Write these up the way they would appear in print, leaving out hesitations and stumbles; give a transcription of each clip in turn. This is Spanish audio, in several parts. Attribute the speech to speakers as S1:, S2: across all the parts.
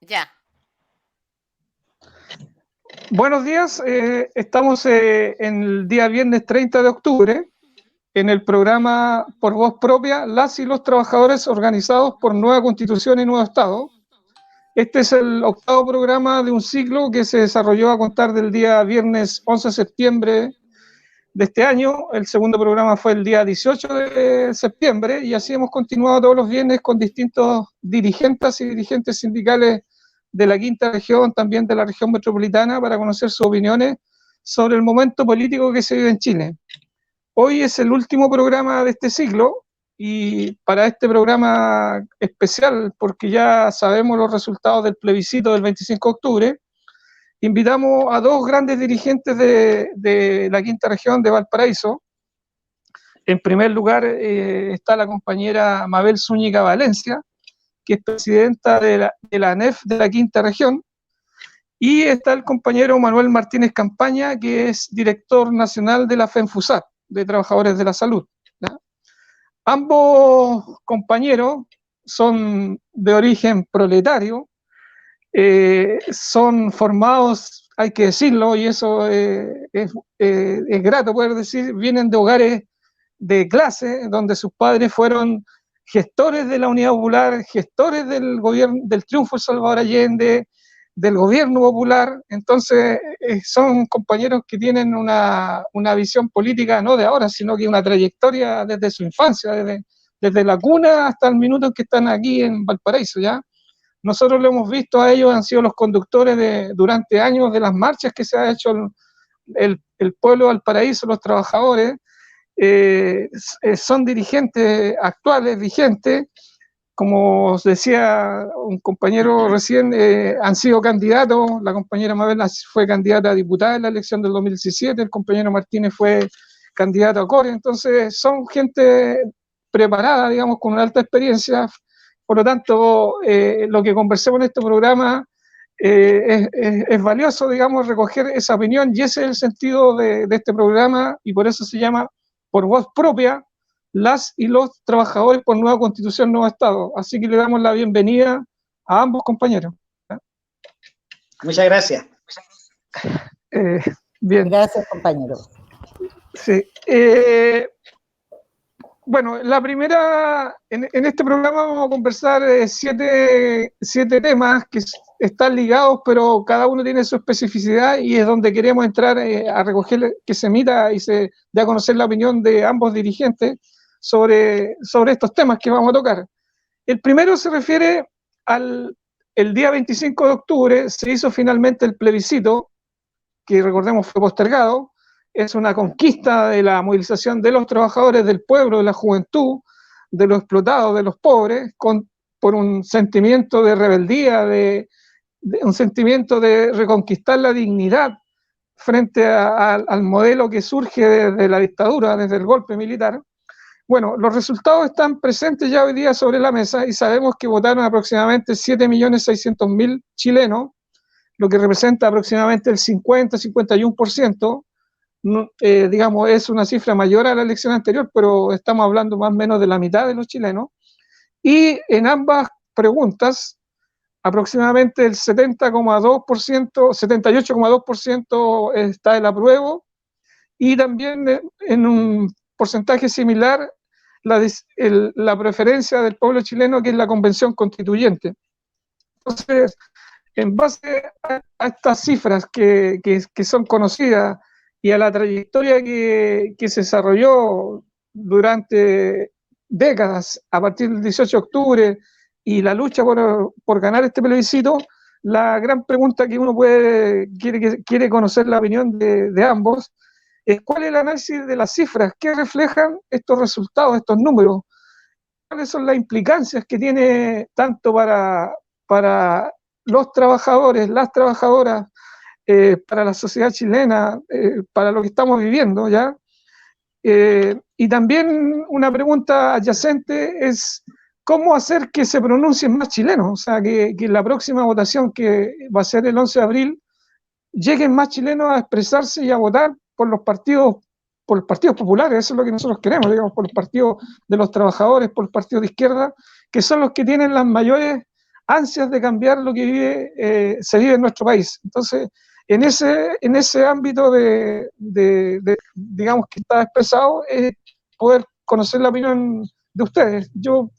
S1: Ya.
S2: Buenos días, estamos en el día viernes 30 de octubre en el programa Por Voz Propia, las y los trabajadores organizados por Nueva Constitución y Nuevo Estado. Este es el octavo programa de un ciclo que se desarrolló a contar del día viernes 11 de septiembre de este año. El segundo programa fue el día 18 de septiembre y así hemos continuado todos los viernes con distintos dirigentes y dirigentes sindicales de la quinta región, también de la región metropolitana, para conocer sus opiniones sobre el momento político que se vive en Chile. Hoy es el último programa de este ciclo y para este programa especial, porque ya sabemos los resultados del plebiscito del 25 de octubre, invitamos a dos grandes dirigentes de la quinta región de Valparaíso. En primer lugar está la compañera Mabel Zúñiga Valencia, que es presidenta de la ANEF de la quinta región, y está el compañero Manuel Martínez Campaña, que es director nacional de la FENFUSAT, de Trabajadores de la Salud, ¿ya? Ambos compañeros son de origen proletario, son formados, hay que decirlo, y eso es grato poder decir, vienen de hogares de clase, donde sus padres fueron gestores de la Unidad Popular, gestores del gobierno, del triunfo de Salvador Allende, del gobierno popular. Entonces son compañeros que tienen una visión política no de ahora, sino que una trayectoria desde su infancia, desde la cuna hasta el minuto en que están aquí en Valparaíso, ¿ya? Nosotros lo hemos visto a ellos, han sido los conductores durante años de las marchas que se ha hecho el pueblo de Valparaíso, los trabajadores. Son dirigentes actuales, vigentes, como os decía un compañero recién, han sido candidatos. La compañera Mabel fue candidata a diputada en la elección del 2017, el compañero Martínez fue candidato a Core. Entonces son gente preparada, digamos, con una alta experiencia. Por lo tanto, lo que conversemos en este programa es valioso, digamos, recoger esa opinión, y ese es el sentido de este programa, y por eso se llama Por Voz Propia, las y los trabajadores por Nueva Constitución, Nuevo Estado. Así que le damos la bienvenida a ambos compañeros.
S3: Muchas gracias.
S2: Bien.
S4: Gracias, compañero.
S2: Sí. Bueno, la primera, en este programa vamos a conversar siete temas que están ligados, pero cada uno tiene su especificidad, y es donde queremos entrar a recoger, que se emita y se dé a conocer la opinión de ambos dirigentes sobre estos temas que vamos a tocar. El primero se refiere el día 25 de octubre, se hizo finalmente el plebiscito, que recordemos fue postergado. Es una conquista de la movilización de los trabajadores, del pueblo, de la juventud, de los explotados, de los pobres, por un sentimiento de rebeldía, un sentimiento de reconquistar la dignidad frente al modelo que surge desde la dictadura, desde el golpe militar. Bueno, los resultados están presentes ya hoy día sobre la mesa, y sabemos que votaron aproximadamente 7.600.000 chilenos, lo que representa aproximadamente el 50-51%. Digamos, es una cifra mayor a la elección anterior, pero estamos hablando más o menos de la mitad de los chilenos. Y en ambas preguntas, aproximadamente el 70,2%, 78,2% está el apruebo, y también en un porcentaje similar la preferencia del pueblo chileno, que es la convención constituyente. Entonces, en base a estas cifras que son conocidas, y a la trayectoria que se desarrolló durante décadas a partir del 18 de octubre y la lucha por ganar este plebiscito, la gran pregunta que uno quiere conocer la opinión de ambos es cuál es el análisis de las cifras, qué reflejan estos resultados, estos números, cuáles son las implicancias que tiene tanto para los trabajadores, las trabajadoras, para la sociedad chilena, para lo que estamos viviendo, ¿ya? Y también una pregunta adyacente es cómo hacer que se pronuncien más chilenos, o sea, que la próxima votación, que va a ser el 11 de abril, lleguen más chilenos a expresarse y a votar por los partidos populares. Eso es lo que nosotros queremos, digamos, por los partidos de los trabajadores, por los partidos de izquierda, que son los que tienen las mayores ansias de cambiar lo que se vive en nuestro país. Entonces, en ese ámbito digamos, que está expresado, es poder conocer la opinión de ustedes. Yo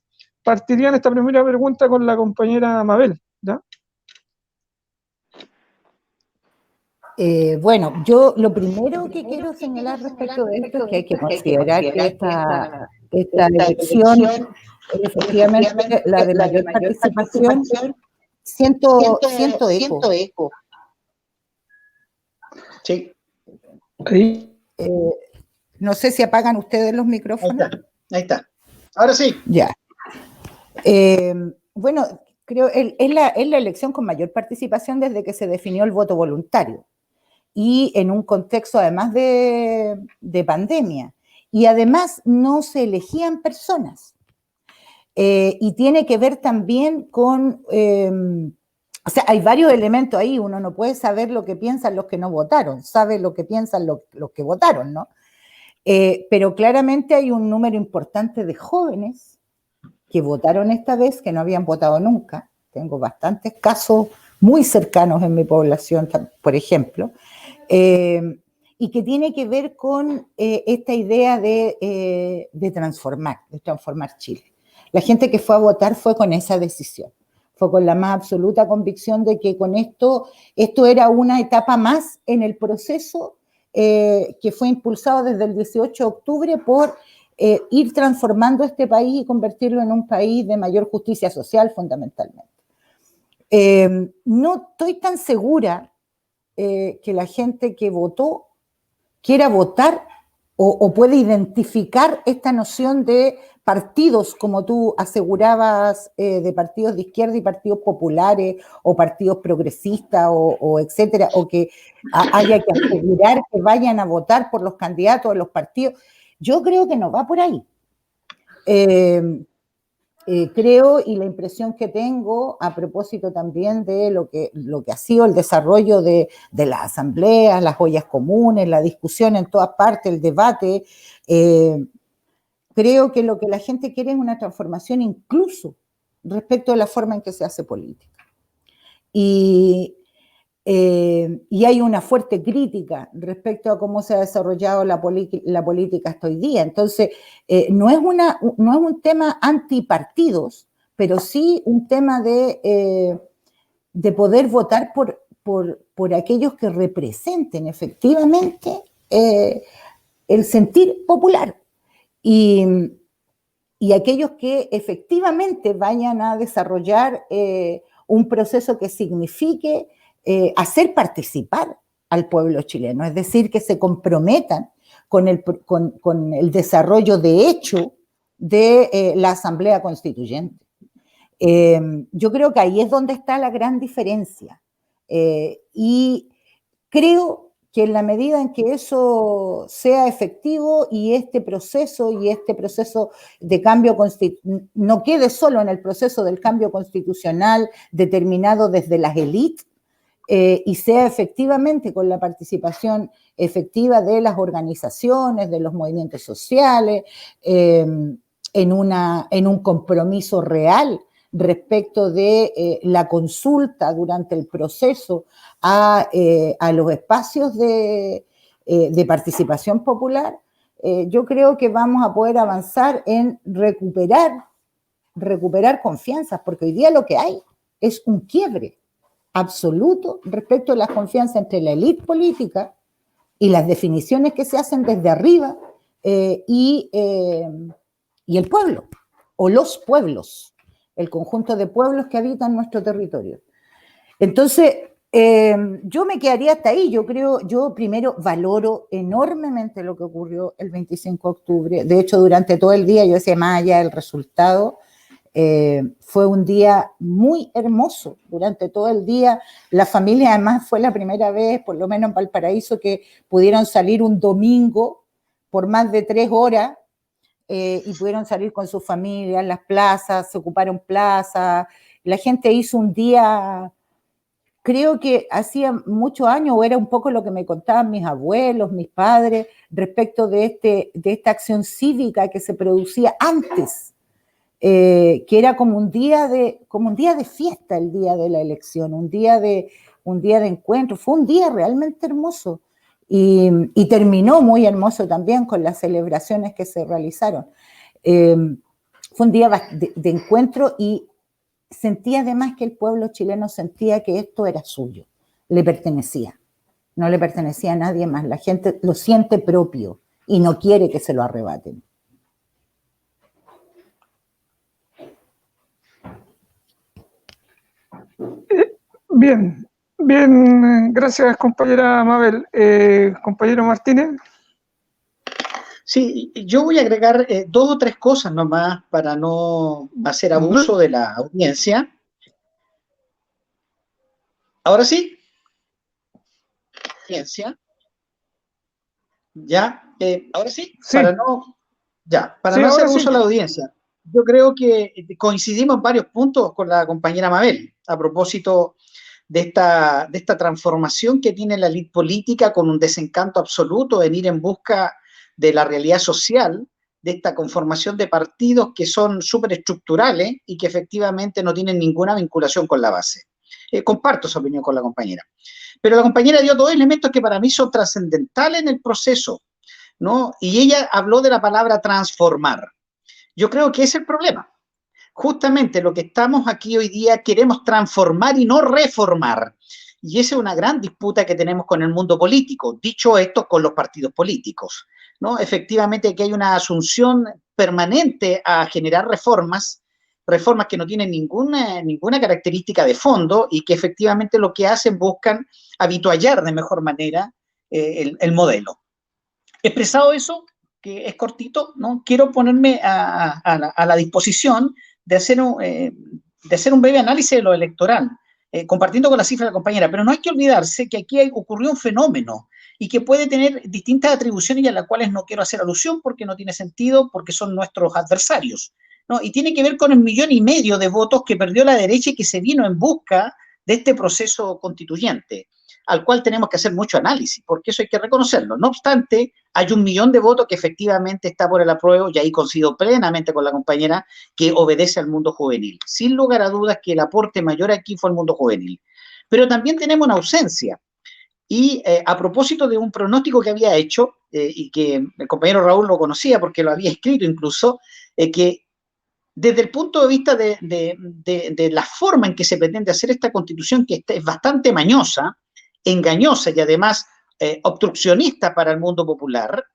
S2: partiría en esta primera pregunta con la compañera Mabel, ¿ya?
S1: Bueno, yo lo primero que quiero señalar respecto de esto es que hay que considerar que esta elección es efectivamente la de mayor participación. Siento eco.
S3: Sí.
S1: No sé si apagan ustedes los micrófonos.
S3: Ahí está. Ahora sí.
S1: Ya. Bueno, creo es la elección con mayor participación desde que se definió el voto voluntario. Y en un contexto además de pandemia. Y además no se elegían personas. Y tiene que ver también con... o sea, hay varios elementos ahí. Uno no puede saber lo que piensan los que no votaron. Sabe lo que piensan los que votaron, ¿no? Pero claramente hay un número importante de jóvenes que votaron esta vez, que no habían votado nunca. Tengo bastantes casos muy cercanos en mi población, por ejemplo, y que tiene que ver con esta idea de transformar Chile. La gente que fue a votar fue con esa decisión, fue con la más absoluta convicción de que con esto era una etapa más en el proceso que fue impulsado desde el 18 de octubre por ir transformando este país y convertirlo en un país de mayor justicia social, fundamentalmente. No estoy tan segura que la gente que votó quiera votar o puede identificar esta noción de partidos, como tú asegurabas, de partidos de izquierda y partidos populares o partidos progresistas o etcétera, o que haya que asegurar que vayan a votar por los candidatos de los partidos. Yo creo que no va por ahí. Creo, y la impresión que tengo a propósito también de lo que ha sido el desarrollo de las asambleas, las ollas comunes, la discusión en todas partes, el debate, creo que lo que la gente quiere es una transformación incluso respecto a la forma en que se hace política. Y hay una fuerte crítica respecto a cómo se ha desarrollado la política hasta hoy día. Entonces, no es un tema antipartidos, pero sí un tema de poder votar por aquellos que representen efectivamente el sentir popular y aquellos que efectivamente vayan a desarrollar un proceso que signifique hacer participar al pueblo chileno, es decir, que se comprometan con el desarrollo de hecho de la Asamblea Constituyente. Yo creo que ahí es donde está la gran diferencia y creo que en la medida en que eso sea efectivo y este proceso de cambio no quede solo en el proceso del cambio constitucional determinado desde las élites, y sea efectivamente con la participación efectiva de las organizaciones, de los movimientos sociales, en un compromiso real respecto de la consulta durante el proceso a los espacios de participación popular, yo creo que vamos a poder avanzar en recuperar confianzas, porque hoy día lo que hay es un quiebre absoluto respecto a la confianza entre la élite política y las definiciones que se hacen desde arriba y el pueblo, o los pueblos, el conjunto de pueblos que habitan nuestro territorio. Entonces, yo me quedaría hasta ahí. Yo primero valoro enormemente lo que ocurrió el 25 de octubre. De hecho, durante todo el día yo decía, más allá del resultado, fue un día muy hermoso. Durante todo el día, la familia, además, fue la primera vez, por lo menos en Valparaíso, que pudieron salir un domingo por más de 3 horas y pudieron salir con sus familias, las plazas, se ocuparon plazas. La gente hizo un día, creo que hacía muchos años, o era un poco lo que me contaban mis abuelos, mis padres, respecto de esta acción cívica que se producía antes que era como un día de fiesta el día de la elección, un día de encuentro, fue un día realmente hermoso y terminó muy hermoso también con las celebraciones que se realizaron. Fue un día de encuentro y sentía además que el pueblo chileno sentía que esto era suyo, le pertenecía, no le pertenecía a nadie más, la gente lo siente propio y no quiere que se lo arrebaten.
S2: Bien, bien, gracias compañera Mabel. Compañero Martínez.
S3: Sí, yo voy a agregar 2 o 3 cosas nomás para no hacer abuso de la audiencia. Ahora sí. Audiencia. Ya, ahora sí,
S2: Sí.
S3: para no
S2: Sí,
S3: hacer abuso
S2: sí.
S3: de la audiencia. Yo creo que coincidimos en varios puntos con la compañera Mabel a propósito de esta transformación que tiene la élite política con un desencanto absoluto en ir en busca de la realidad social, de esta conformación de partidos que son súper estructurales y que efectivamente no tienen ninguna vinculación con la base. Comparto esa opinión con la compañera. Pero la compañera dio 2 elementos que para mí son trascendentales en el proceso, ¿no? Y ella habló de la palabra transformar. Yo creo que ese es el problema. Justamente lo que estamos aquí hoy día queremos transformar y no reformar. Y esa es una gran disputa que tenemos con el mundo político. Dicho esto, con los partidos políticos, ¿no? Efectivamente que hay una asunción permanente a generar reformas que no tienen ninguna característica de fondo y que efectivamente lo que hacen buscan habituallar de mejor manera el modelo. Expresado eso, que es cortito, ¿no? Quiero ponerme a la disposición de hacer un breve análisis de lo electoral, compartiendo con la cifra de la compañera, pero no hay que olvidarse que aquí ocurrió un fenómeno y que puede tener distintas atribuciones y a las cuales no quiero hacer alusión porque no tiene sentido, porque son nuestros adversarios, ¿no? Y tiene que ver con el 1,5 millones de votos que perdió la derecha y que se vino en busca de este proceso constituyente, al cual tenemos que hacer mucho análisis, porque eso hay que reconocerlo. No obstante, hay 1 millón de votos que efectivamente está por el apruebo, y ahí coincido plenamente con la compañera, que obedece al mundo juvenil. Sin lugar a dudas que el aporte mayor aquí fue el mundo juvenil. Pero también tenemos una ausencia. Y a propósito de un pronóstico que había hecho, y que el compañero Raúl lo conocía porque lo había escrito incluso, que desde el punto de vista de la forma en que se pretende hacer esta constitución, que es bastante mañosa, engañosa y además obstruccionista para el mundo popular,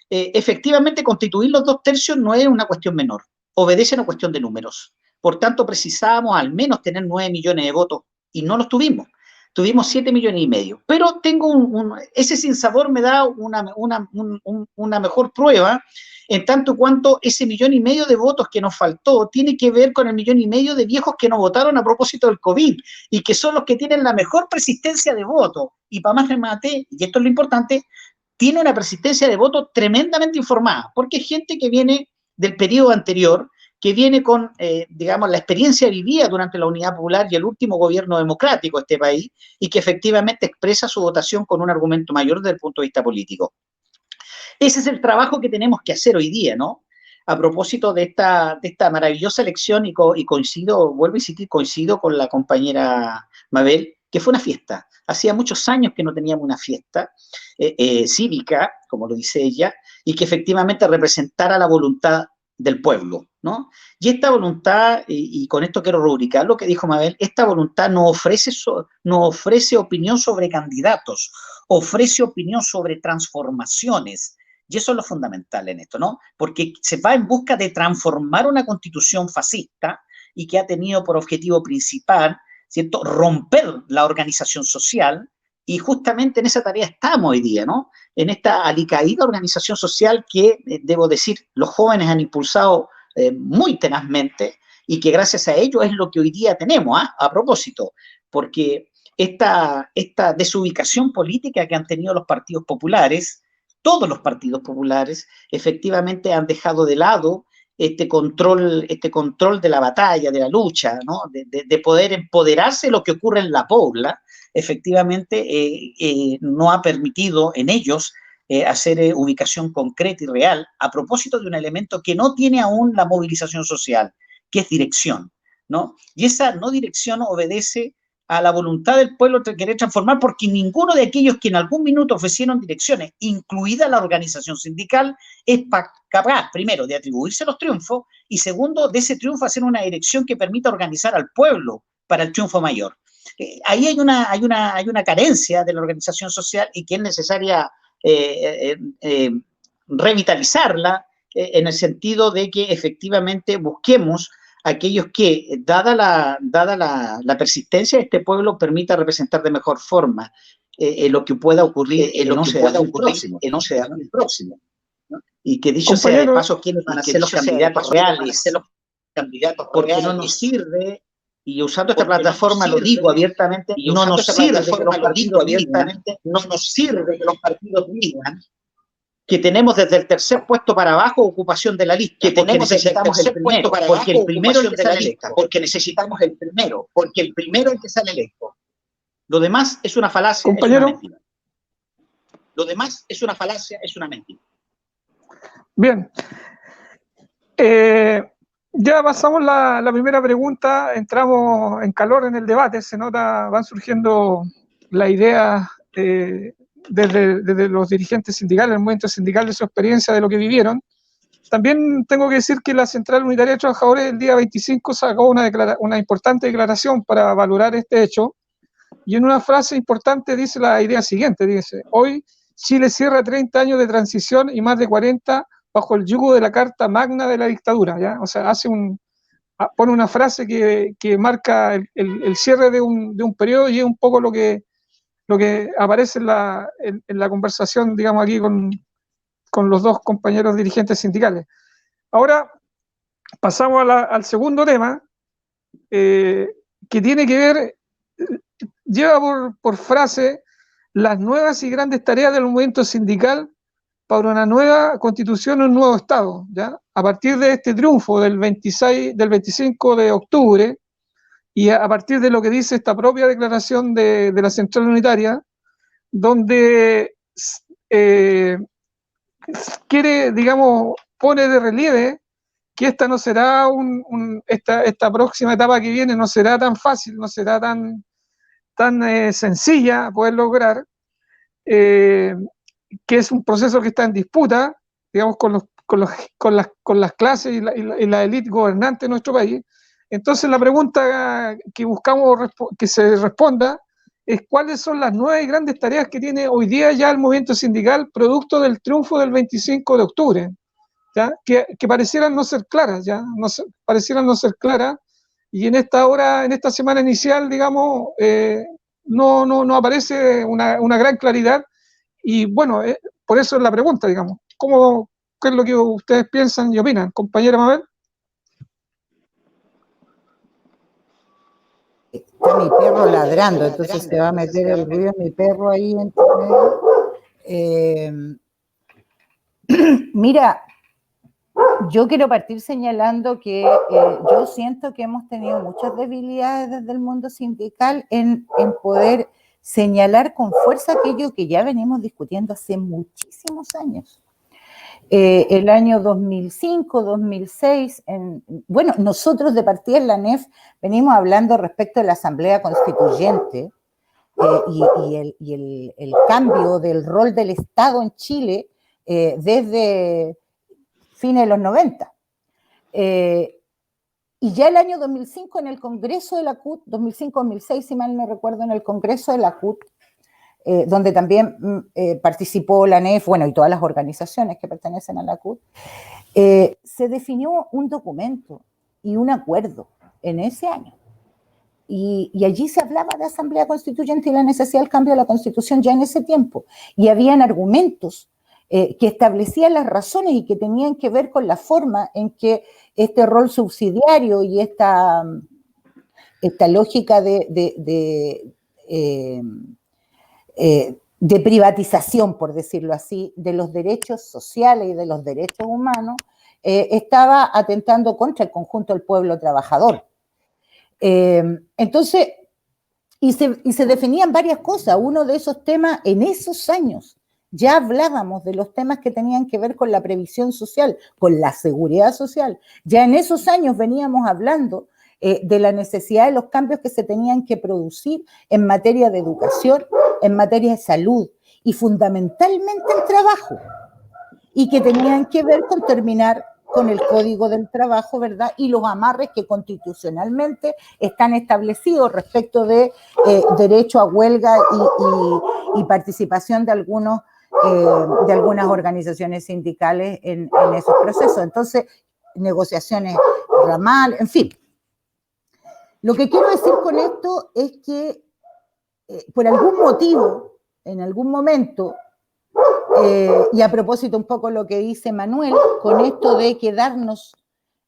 S3: efectivamente constituir los 2/3 no es una cuestión menor, obedece a una cuestión de números. Por tanto, precisábamos al menos tener 9 millones de votos y no los tuvimos. Tuvimos 7,5 millones. Pero tengo ese sinsabor me da una mejor prueba, en tanto cuanto ese 1,5 millones de votos que nos faltó tiene que ver con el 1,5 millones de viejos que no votaron a propósito del COVID y que son los que tienen la mejor persistencia de voto. Y para más remate, y esto es lo importante, tiene una persistencia de voto tremendamente informada, porque es gente que viene del periodo anterior, que viene con, digamos, la experiencia vivida durante la Unidad Popular y el último gobierno democrático de este país, y que efectivamente expresa su votación con un argumento mayor desde el punto de vista político. Ese es el trabajo que tenemos que hacer hoy día, ¿no? A propósito de esta maravillosa elección, y coincido, vuelvo a insistir, coincido con la compañera Mabel, que fue una fiesta. Hacía muchos años que no teníamos una fiesta cívica, como lo dice ella, y que efectivamente representara la voluntad del pueblo, ¿no? Y esta voluntad, y con esto quiero rubricar lo que dijo Mabel, esta voluntad no ofrece opinión sobre candidatos, ofrece opinión sobre transformaciones. Y eso es lo fundamental en esto, ¿no? Porque se va en busca de transformar una constitución fascista y que ha tenido por objetivo principal, ¿cierto?, romper la organización social, y justamente en esa tarea estamos hoy día, ¿no? En esta alicaída organización social que, debo decir, los jóvenes han impulsado muy tenazmente, y que gracias a ello es lo que hoy día tenemos, ¿eh? A propósito, porque esta desubicación política que han tenido los partidos populares, todos los partidos populares, efectivamente han dejado de lado este control de la batalla, de la lucha, ¿no? de poder empoderarse de lo que ocurre en la pobla, efectivamente no ha permitido en ellos hacer ubicación concreta y real a propósito de un elemento que no tiene aún la movilización social, que es dirección, ¿no? Y esa no dirección obedece a la voluntad del pueblo de querer transformar, porque ninguno de aquellos que en algún minuto ofrecieron direcciones, incluida la organización sindical, es capaz, primero, de atribuirse los triunfos, y segundo, de ese triunfo hacer una dirección que permita organizar al pueblo para el triunfo mayor. Ahí hay una carencia de la organización social y que es necesaria revitalizarla en el sentido de que efectivamente busquemos aquellos que, dada la persistencia de este pueblo, permita representar de mejor forma lo que pueda ocurrir en el 11 de abril próximo. ¿No? Y que dicho sea de paso, ¿quiénes van a ser los candidatos reales? Porque no nos sirve, y usando esta plataforma lo digo abiertamente, no nos sirve que los partidos digan que tenemos desde el tercer puesto para abajo ocupación de la lista, que tenemos necesitamos el primero, porque el primero es el que sale electo, porque necesitamos el primero, porque el primero es el que sale electo. Lo demás es una falacia,
S2: compañero,
S3: es una mentira. Lo demás es una falacia, es una mentira.
S2: Bien. Ya pasamos la primera pregunta, entramos en calor en el debate, se nota, van surgiendo las ideas desde los dirigentes sindicales, el movimiento sindical, de su experiencia, de lo que vivieron. También tengo que decir que la Central Unitaria de Trabajadores el día 25 sacó una importante declaración para valorar este hecho, y en una frase importante dice la idea siguiente, dice: hoy Chile cierra 30 años de transición y más de 40 bajo el yugo de la Carta Magna de la dictadura, ¿ya? O sea, pone una frase que marca el cierre de un periodo, y es un poco lo que aparece en la conversación, digamos, aquí con los dos compañeros dirigentes sindicales. Ahora pasamos al segundo tema, que tiene que ver, lleva por frase las nuevas y grandes tareas del movimiento sindical para una nueva constitución, un nuevo Estado, ¿ya? A partir de este triunfo del 25 de octubre, y a partir de lo que dice esta propia declaración de la Central Unitaria, donde quiere, digamos, pone de relieve que esta no será esta próxima etapa que viene no será tan fácil, no será tan sencilla poder lograr, que es un proceso que está en disputa, digamos, con las clases y la élite gobernante de nuestro país. Entonces la pregunta que buscamos que se responda es: ¿cuáles son las nuevas y grandes tareas que tiene hoy día ya el movimiento sindical producto del triunfo del 25 de octubre? ¿Ya? Que parecieran no ser claras, ¿ya? Parecieran no ser claras, y en esta semana inicial, digamos, no aparece una gran claridad. Y bueno, por eso es la pregunta, digamos. ¿Qué es lo que ustedes piensan y opinan? Compañera Mabel.
S1: Está mi perro ladrando, entonces se va a meter el ruido de mi perro ahí entre medio. Mira, yo quiero partir señalando que yo siento que hemos tenido muchas debilidades desde el mundo sindical en poder señalar con fuerza aquello que ya venimos discutiendo hace muchísimos años. El año 2005, 2006, bueno, nosotros de partida en la ANEF venimos hablando respecto de la Asamblea Constituyente y el cambio del rol del Estado en Chile desde fines de los 90. Y ya el año 2005 en el Congreso de la CUT, 2005-2006, si mal no recuerdo, en el Congreso de la CUT, donde también participó la ANEF, bueno, y todas las organizaciones que pertenecen a la CUT, se definió un documento y un acuerdo en ese año. Y allí se hablaba de Asamblea Constituyente y la necesidad del cambio de la Constitución ya en ese tiempo. Y habían argumentos que establecían las razones y que tenían que ver con la forma en que este rol subsidiario y esta lógica de privatización, por decirlo así, de los derechos sociales y de los derechos humanos, estaba atentando contra el conjunto del pueblo trabajador. Entonces, y se definían varias cosas. Uno de esos temas en esos años ya hablábamos de los temas que tenían que ver con la previsión social, con la seguridad social. Ya en esos años veníamos hablando de la necesidad de los cambios que se tenían que producir en materia de educación, en materia de salud y fundamentalmente en trabajo, y que tenían que ver con terminar con el Código del Trabajo, ¿verdad? Y los amarres que constitucionalmente están establecidos respecto de derecho a huelga y participación de algunas organizaciones sindicales en esos procesos. Entonces, negociaciones ramal, en fin. Lo que quiero decir con esto es que por algún motivo, en algún momento, y a propósito un poco lo que dice Manuel, con esto de quedarnos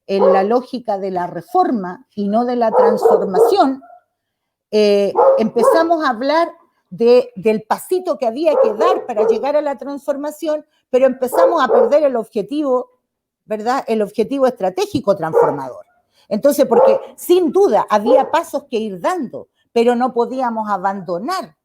S1: en la lógica de la reforma y no de la transformación, empezamos a hablar del pasito que había que dar para llegar a la transformación, pero empezamos a perder el objetivo, ¿verdad? El objetivo estratégico transformador. Entonces, porque sin duda había pasos que ir dando, pero no podíamos abandonar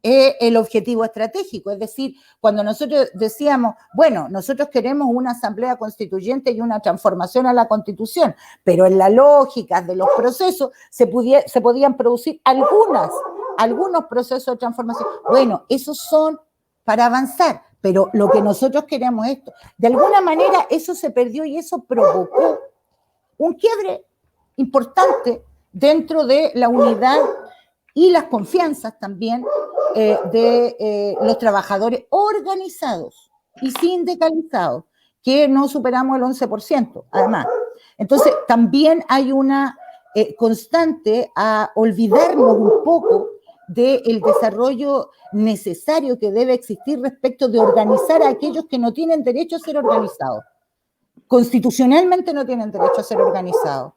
S1: el objetivo estratégico. Es decir, cuando nosotros decíamos, bueno, nosotros queremos una asamblea constituyente y una transformación a la Constitución, pero en la lógica de los procesos se podían producir algunos procesos de transformación. Bueno, esos son para avanzar, pero lo que nosotros queremos es esto. De alguna manera eso se perdió y eso provocó un quiebre importante dentro de la unidad y las confianzas también de los trabajadores organizados y sindicalizados, que no superamos el 11%, además. Entonces, también hay una constante a olvidarnos un poco del desarrollo necesario que debe existir respecto de organizar a aquellos que no tienen derecho a ser organizados. Constitucionalmente no tienen derecho a ser organizados,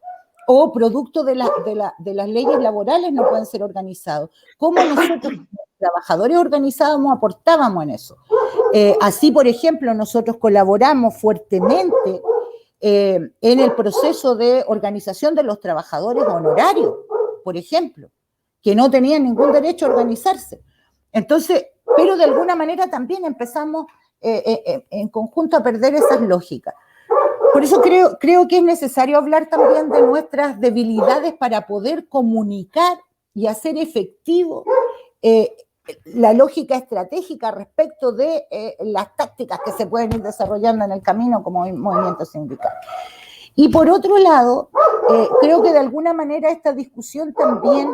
S1: o producto de las leyes laborales no pueden ser organizados. ¿Cómo nosotros, trabajadores organizados, aportábamos en eso? Así, por ejemplo, nosotros colaboramos fuertemente en el proceso de organización de los trabajadores honorarios, por ejemplo, que no tenían ningún derecho a organizarse. Entonces, pero de alguna manera también empezamos en conjunto a perder esas lógicas. Por eso creo que es necesario hablar también de nuestras debilidades para poder comunicar y hacer efectivo la lógica estratégica respecto de las tácticas que se pueden ir desarrollando en el camino como movimiento sindical. Y por otro lado, creo que de alguna manera esta discusión también,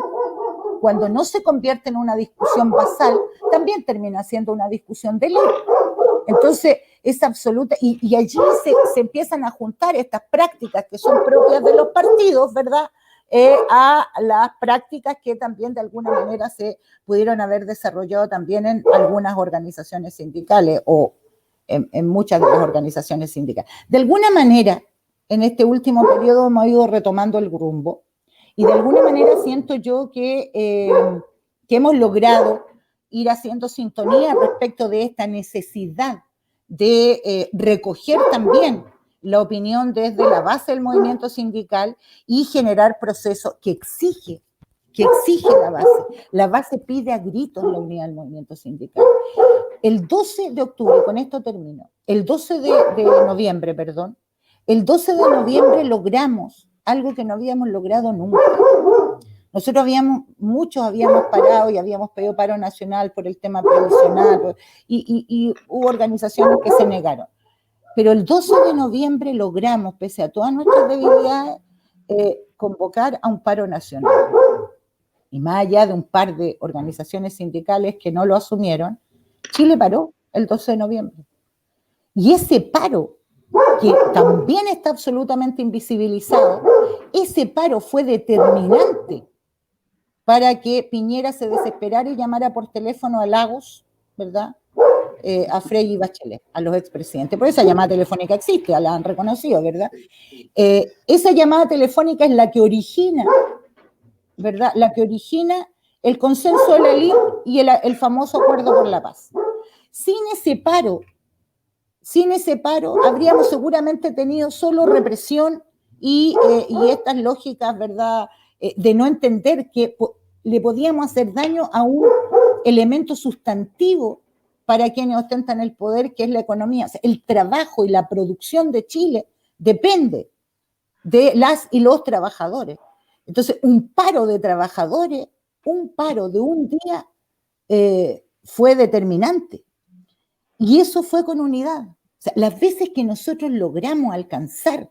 S1: cuando no se convierte en una discusión basal, también termina siendo una discusión de ley. Entonces, es absoluta, y allí se empiezan a juntar estas prácticas que son propias de los partidos, ¿verdad?, a las prácticas que también de alguna manera se pudieron haber desarrollado también en algunas organizaciones sindicales o en muchas de las organizaciones sindicales. De alguna manera, en este último periodo hemos ido retomando el rumbo y de alguna manera siento yo que hemos logrado ir haciendo sintonía respecto de esta necesidad de recoger también la opinión desde la base del movimiento sindical y generar procesos que exige la base. La base pide a gritos la unidad del movimiento sindical. El 12 de octubre, con esto termino, el 12 de noviembre logramos algo que no habíamos logrado nunca. Nosotros muchos habíamos parado y habíamos pedido paro nacional por el tema previsional y hubo organizaciones que se negaron. Pero el 12 de noviembre logramos, pese a todas nuestras debilidades, convocar a un paro nacional. Y más allá de un par de organizaciones sindicales que no lo asumieron, Chile paró el 12 de noviembre. Y ese paro, que también está absolutamente invisibilizado, ese paro fue determinante para que Piñera se desesperara y llamara por teléfono a Lagos, ¿verdad?, a Frei y Bachelet, a los expresidentes. Por esa llamada telefónica existe, la han reconocido, ¿verdad? Esa llamada telefónica es la que origina, ¿verdad?, la que origina el consenso de la LIC y el famoso acuerdo por la paz. Sin ese paro, habríamos seguramente tenido solo represión y estas lógicas, ¿verdad?, de no entender que le podíamos hacer daño a un elemento sustantivo para quienes ostentan el poder, que es la economía. O sea, el trabajo y la producción de Chile depende de las y los trabajadores. Entonces, un paro de trabajadores, un paro de un día, fue determinante. Y eso fue con unidad. O sea, las veces que nosotros logramos alcanzar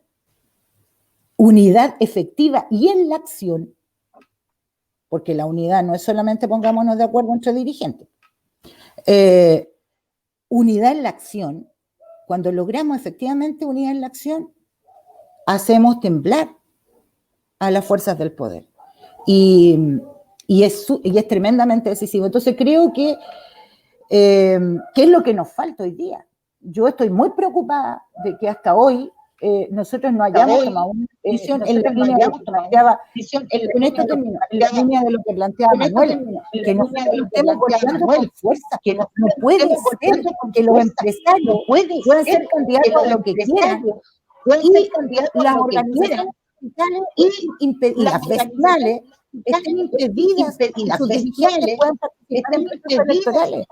S1: unidad efectiva y en la acción, porque la unidad no es solamente pongámonos de acuerdo entre dirigentes, unidad en la acción, cuando logramos efectivamente unidad en la acción, hacemos temblar a las fuerzas del poder. Y es tremendamente decisivo. Entonces creo que ¿qué es lo que nos falta hoy día? Yo estoy muy preocupada de que hasta hoy nosotros no hayamos tomado una decisión en la línea de lo que planteaba, en este término, en la línea de lo que planteaba Manuel, que nos estemos golpeando con fuerza, que no puede ser que los empresarios puedan ser candidatos a lo que quieran y las organizaciones y las vecinales estén impedidas y sus dirigentes puedan participar en procesos electorales.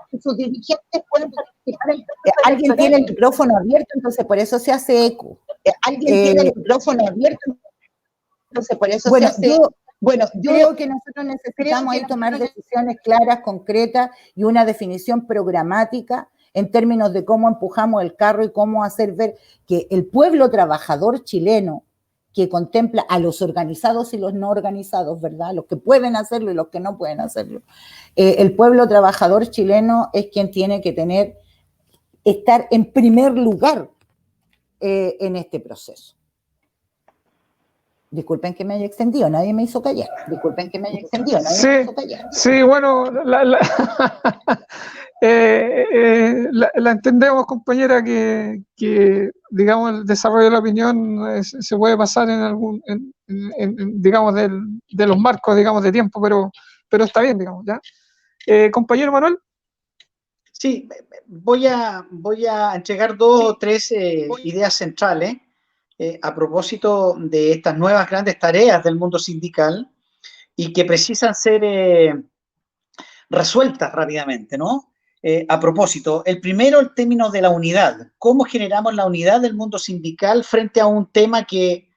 S1: Alguien tiene el micrófono abierto, entonces por eso se hace eco. Alguien tiene el micrófono abierto, entonces por eso se hace eco. Bueno, yo creo que nosotros necesitamos ahí tomar decisiones claras, concretas y una definición programática en términos de cómo empujamos el carro y cómo hacer ver que el pueblo trabajador chileno, que contempla a los organizados y los no organizados, ¿verdad? Los que pueden hacerlo y los que no pueden hacerlo. El pueblo trabajador chileno es quien tiene que estar en primer lugar en este proceso. Disculpen que me haya extendido, nadie me hizo callar. Disculpen que me haya extendido, nadie me hizo callar.
S2: Sí, bueno, la entendemos, compañera, que digamos el desarrollo de la opinión se puede pasar digamos de los marcos, digamos, de tiempo, pero está bien, digamos, ¿ya? Compañero Manuel.
S3: Sí, voy a entregar dos o tres ideas centrales a propósito de estas nuevas grandes tareas del mundo sindical y que precisan ser resueltas rápidamente, ¿no? A propósito, el primero, el término de la unidad. ¿Cómo generamos la unidad del mundo sindical frente a un tema que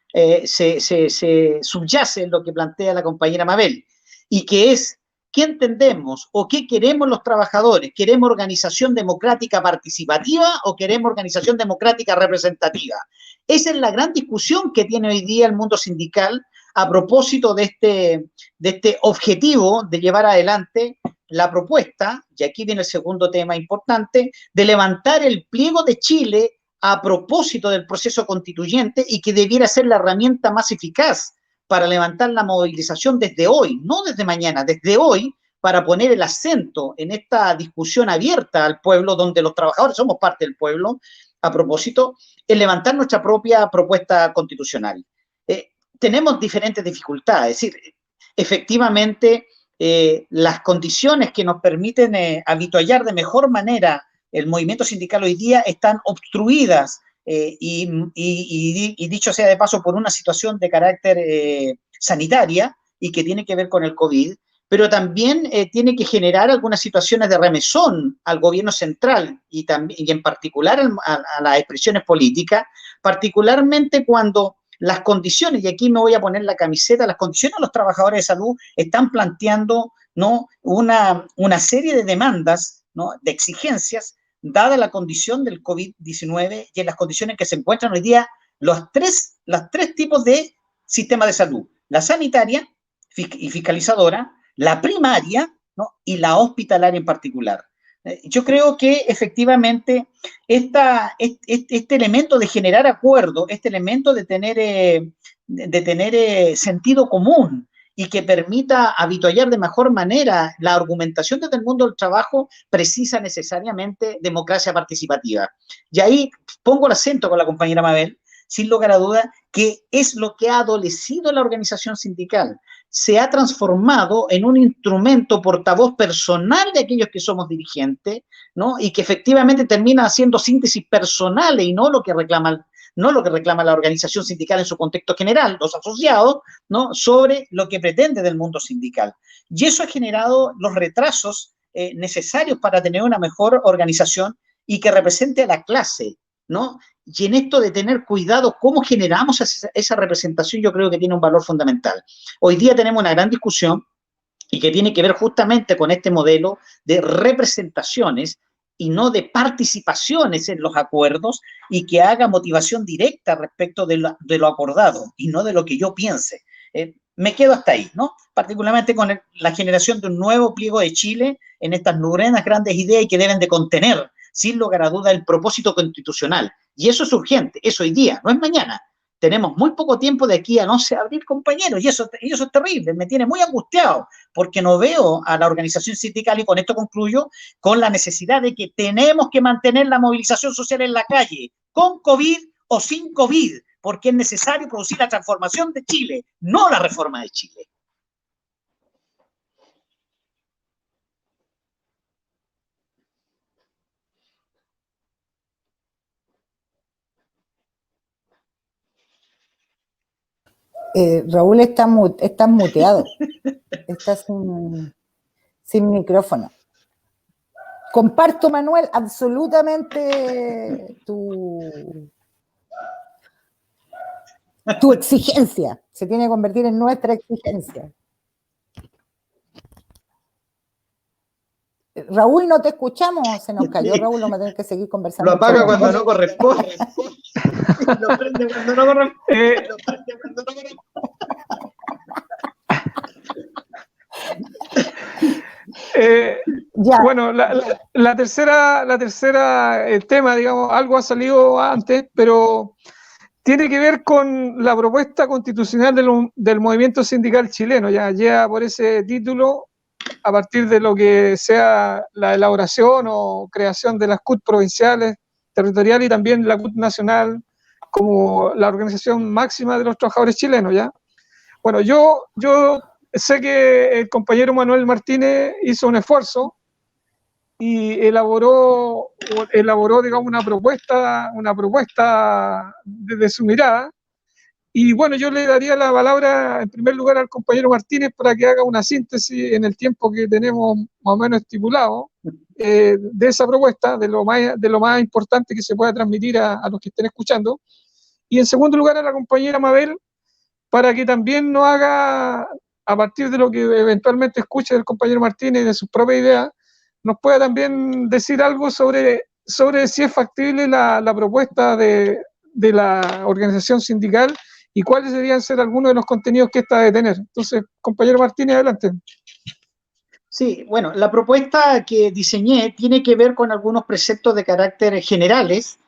S3: se subyace en lo que plantea la compañera Mabel? Y que es, ¿qué entendemos o qué queremos los trabajadores? ¿Queremos organización democrática participativa o queremos organización democrática representativa? Esa es la gran discusión que tiene hoy día el mundo sindical a propósito de este objetivo de llevar adelante la propuesta, y aquí viene el segundo tema importante, de levantar el pliego de Chile a propósito del proceso constituyente y que debiera ser la herramienta más eficaz para levantar la movilización desde hoy, no desde mañana, desde hoy, para poner el acento en esta discusión abierta al pueblo, donde los trabajadores somos parte del pueblo, a propósito, en levantar nuestra propia propuesta constitucional. Tenemos diferentes dificultades, es decir, efectivamente, las condiciones que nos permiten habituallar de mejor manera el movimiento sindical hoy día están obstruidas y dicho sea de paso por una situación de carácter sanitaria y que tiene que ver con el COVID, pero también tiene que generar algunas situaciones de remesón al gobierno central y en particular a las expresiones políticas, particularmente cuando las condiciones, y aquí me voy a poner la camiseta, las condiciones de los trabajadores de salud están planteando, ¿no?, una serie de demandas, ¿no?, de exigencias, dada la condición del COVID-19 y en las condiciones en que se encuentran hoy día los tres tipos de sistema de salud: la sanitaria y fiscalizadora, la primaria, ¿no?, y la hospitalaria en particular. Yo creo que efectivamente este elemento de generar acuerdo, este elemento de tener sentido común y que permita habituallar de mejor manera la argumentación desde el mundo del trabajo, precisa necesariamente democracia participativa. Y ahí pongo el acento con la compañera Mabel, sin lugar a duda, que es lo que ha adolecido la organización sindical. Se ha transformado en un instrumento portavoz personal de aquellos que somos dirigentes, ¿no?, y que efectivamente termina haciendo síntesis personales y no lo que reclama la organización sindical en su contexto general, los asociados, ¿no?, sobre lo que pretende del mundo sindical. Y eso ha generado los retrasos necesarios para tener una mejor organización y que represente a la clase, ¿no? Y en esto de tener cuidado, cómo generamos esa representación, yo creo que tiene un valor fundamental. Hoy día tenemos una gran discusión y que tiene que ver justamente con este modelo de representaciones y no de participaciones en los acuerdos, y que haga motivación directa respecto de lo acordado y no de lo que yo piense. Me quedo hasta ahí, ¿no? Particularmente con la generación de un nuevo pliego de Chile en estas grandes ideas y que deben de contener, sin lugar a duda, el propósito constitucional. Y eso es urgente, es hoy día, no es mañana. Tenemos muy poco tiempo de aquí a 11 de abril, compañeros, y eso es terrible, me tiene muy angustiado, porque no veo a la organización sindical, y con esto concluyo, con la necesidad de que tenemos que mantener la movilización social en la calle, con COVID o sin COVID, porque es necesario producir la transformación de Chile, no la reforma de Chile.
S1: Raúl, estás muteado, estás sin micrófono. Comparto, Manuel, absolutamente tu exigencia. Se tiene que convertir en nuestra exigencia. Raúl, no te escuchamos, se nos cayó Raúl, vamos a tener que seguir conversando.
S3: Lo apaga cuando no corresponde. Lo prende cuando no corresponde.
S2: Bueno, la tercera tema, digamos, algo ha salido antes, pero tiene que ver con la propuesta constitucional del movimiento sindical chileno. Ya lleva por ese título, a partir de lo que sea la elaboración o creación de las CUT provinciales, territoriales, y también la CUT nacional como la organización máxima de los trabajadores chilenos, ¿ya? Bueno, yo sé que el compañero Manuel Martínez hizo un esfuerzo y elaboró, digamos, una propuesta desde su mirada. Y bueno, yo le daría la palabra en primer lugar al compañero Martínez para que haga una síntesis en el tiempo que tenemos más o menos estipulado de esa propuesta, de lo más importante que se pueda transmitir a los que estén escuchando. Y en segundo lugar a la compañera Mabel, para que también nos haga, a partir de lo que eventualmente escuche del compañero Martínez y de sus propias ideas, nos pueda también decir algo sobre si es factible la propuesta de la organización sindical y cuáles deberían ser algunos de los contenidos que ésta debe tener. Entonces, compañero Martínez, adelante.
S3: Sí, bueno, la propuesta que diseñé tiene que ver con algunos preceptos de carácter generales,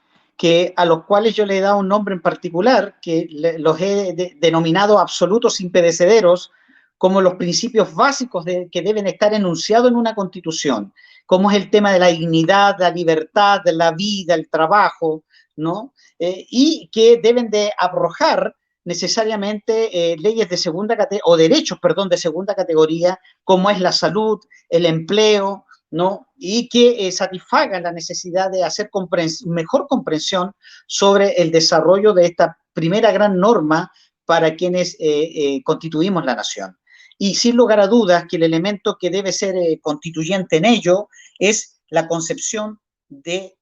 S3: a los cuales yo le he dado un nombre en particular, que los he denominado absolutos impedecederos, como los principios básicos que deben estar enunciados en una constitución, como es el tema de la dignidad, la libertad, la vida, el trabajo, ¿no? Y que deben de arrojar necesariamente leyes de segunda categoría, o derechos, perdón, de segunda categoría, como es la salud, el empleo, ¿no? Y que satisfagan la necesidad de hacer mejor comprensión sobre el desarrollo de esta primera gran norma para quienes constituimos la nación. Y sin lugar a dudas que el elemento que debe ser constituyente en ello es la concepción de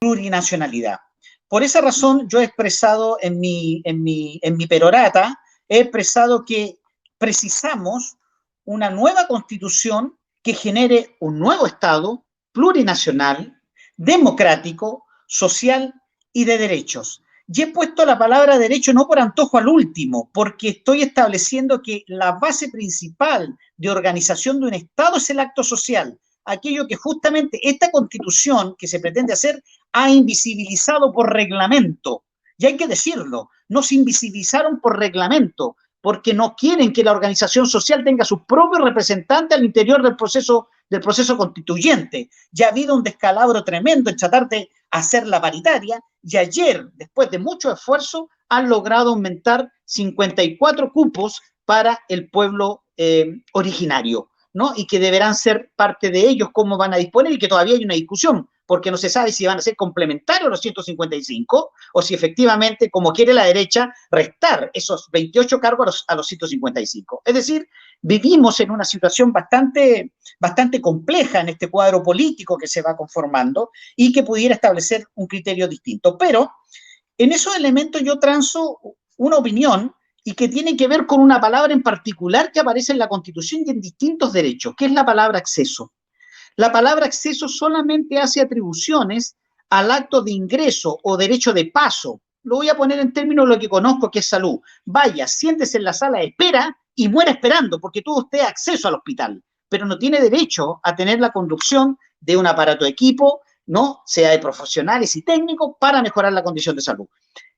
S3: plurinacionalidad. Por esa razón, yo he expresado en mi perorata, he expresado que precisamos una nueva constitución que genere un nuevo Estado plurinacional, democrático, social y de derechos. Y he puesto la palabra derecho no por antojo al último, porque estoy estableciendo que la base principal de organización de un Estado es el acto social, aquello que justamente esta constitución que se pretende hacer ha invisibilizado por reglamento. Y hay que decirlo, nos invisibilizaron por reglamento, porque no quieren que la organización social tenga sus propios representantes al interior del proceso constituyente. Ya ha habido un descalabro tremendo en tratar de hacer la paritaria, y ayer, después de mucho esfuerzo, han logrado aumentar 54 cupos para el pueblo originario, ¿no? Y que deberán ser parte de ellos cómo van a disponer, y que todavía hay una discusión, porque no se sabe si van a ser complementarios los 155 o si efectivamente, como quiere la derecha, restar esos 28 cargos a los 155. Es decir, vivimos en una situación bastante compleja en este cuadro político que se va conformando y que pudiera establecer un criterio distinto. Pero en esos elementos yo transo una opinión y que tiene que ver con una palabra en particular que aparece en la Constitución y en distintos derechos, que es la palabra acceso. La palabra acceso solamente hace atribuciones al acto de ingreso o derecho de paso. Lo voy a poner en términos de lo que conozco, que es salud. Vaya, siéntese en la sala de espera y muera esperando, porque tuvo usted acceso al hospital, pero no tiene derecho a tener la conducción de un aparato de equipo, ¿no? Sea de profesionales y técnicos, para mejorar la condición de salud.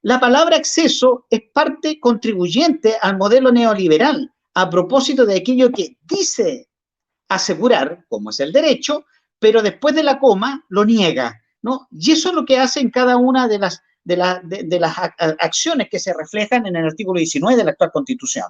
S3: La palabra acceso es parte contribuyente al modelo neoliberal, a propósito de aquello que dice asegurar, como es el derecho, pero después de la coma lo niega, ¿no? Y eso es lo que hace en cada una de las acciones que se reflejan en el artículo 19 de la actual Constitución.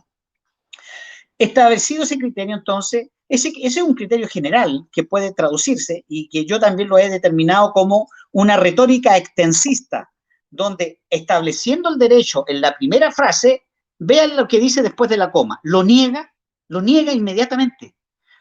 S3: Establecido ese criterio, entonces, ese es un criterio general que puede traducirse y que yo también lo he determinado como una retórica extensista, donde estableciendo el derecho en la primera frase, vean lo que dice después de la coma, lo niega inmediatamente,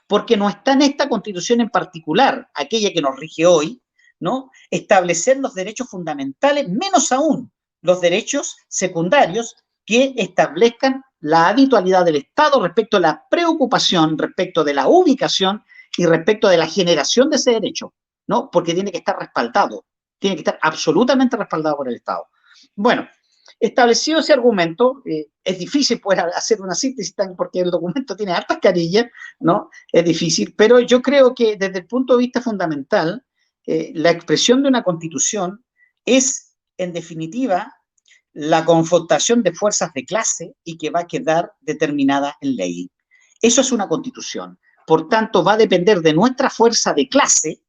S3: porque no está en esta Constitución en particular, aquella que nos rige hoy, ¿no? Establecer los derechos fundamentales, menos aún los derechos secundarios que establezcan la habitualidad del Estado respecto a la preocupación, respecto de la ubicación y respecto de la generación de ese derecho, ¿no? Porque tiene que estar respaldado, tiene que estar absolutamente respaldado por el Estado. Bueno, establecido ese argumento, es difícil poder hacer una síntesis porque el documento tiene hartas carillas, ¿no? Es difícil, pero yo creo que desde el punto de vista fundamental, la expresión de una constitución es, en definitiva, la confrontación de fuerzas de clase y que va a quedar determinada en ley. Eso es una constitución. Por tanto, va a depender de nuestra fuerza de clase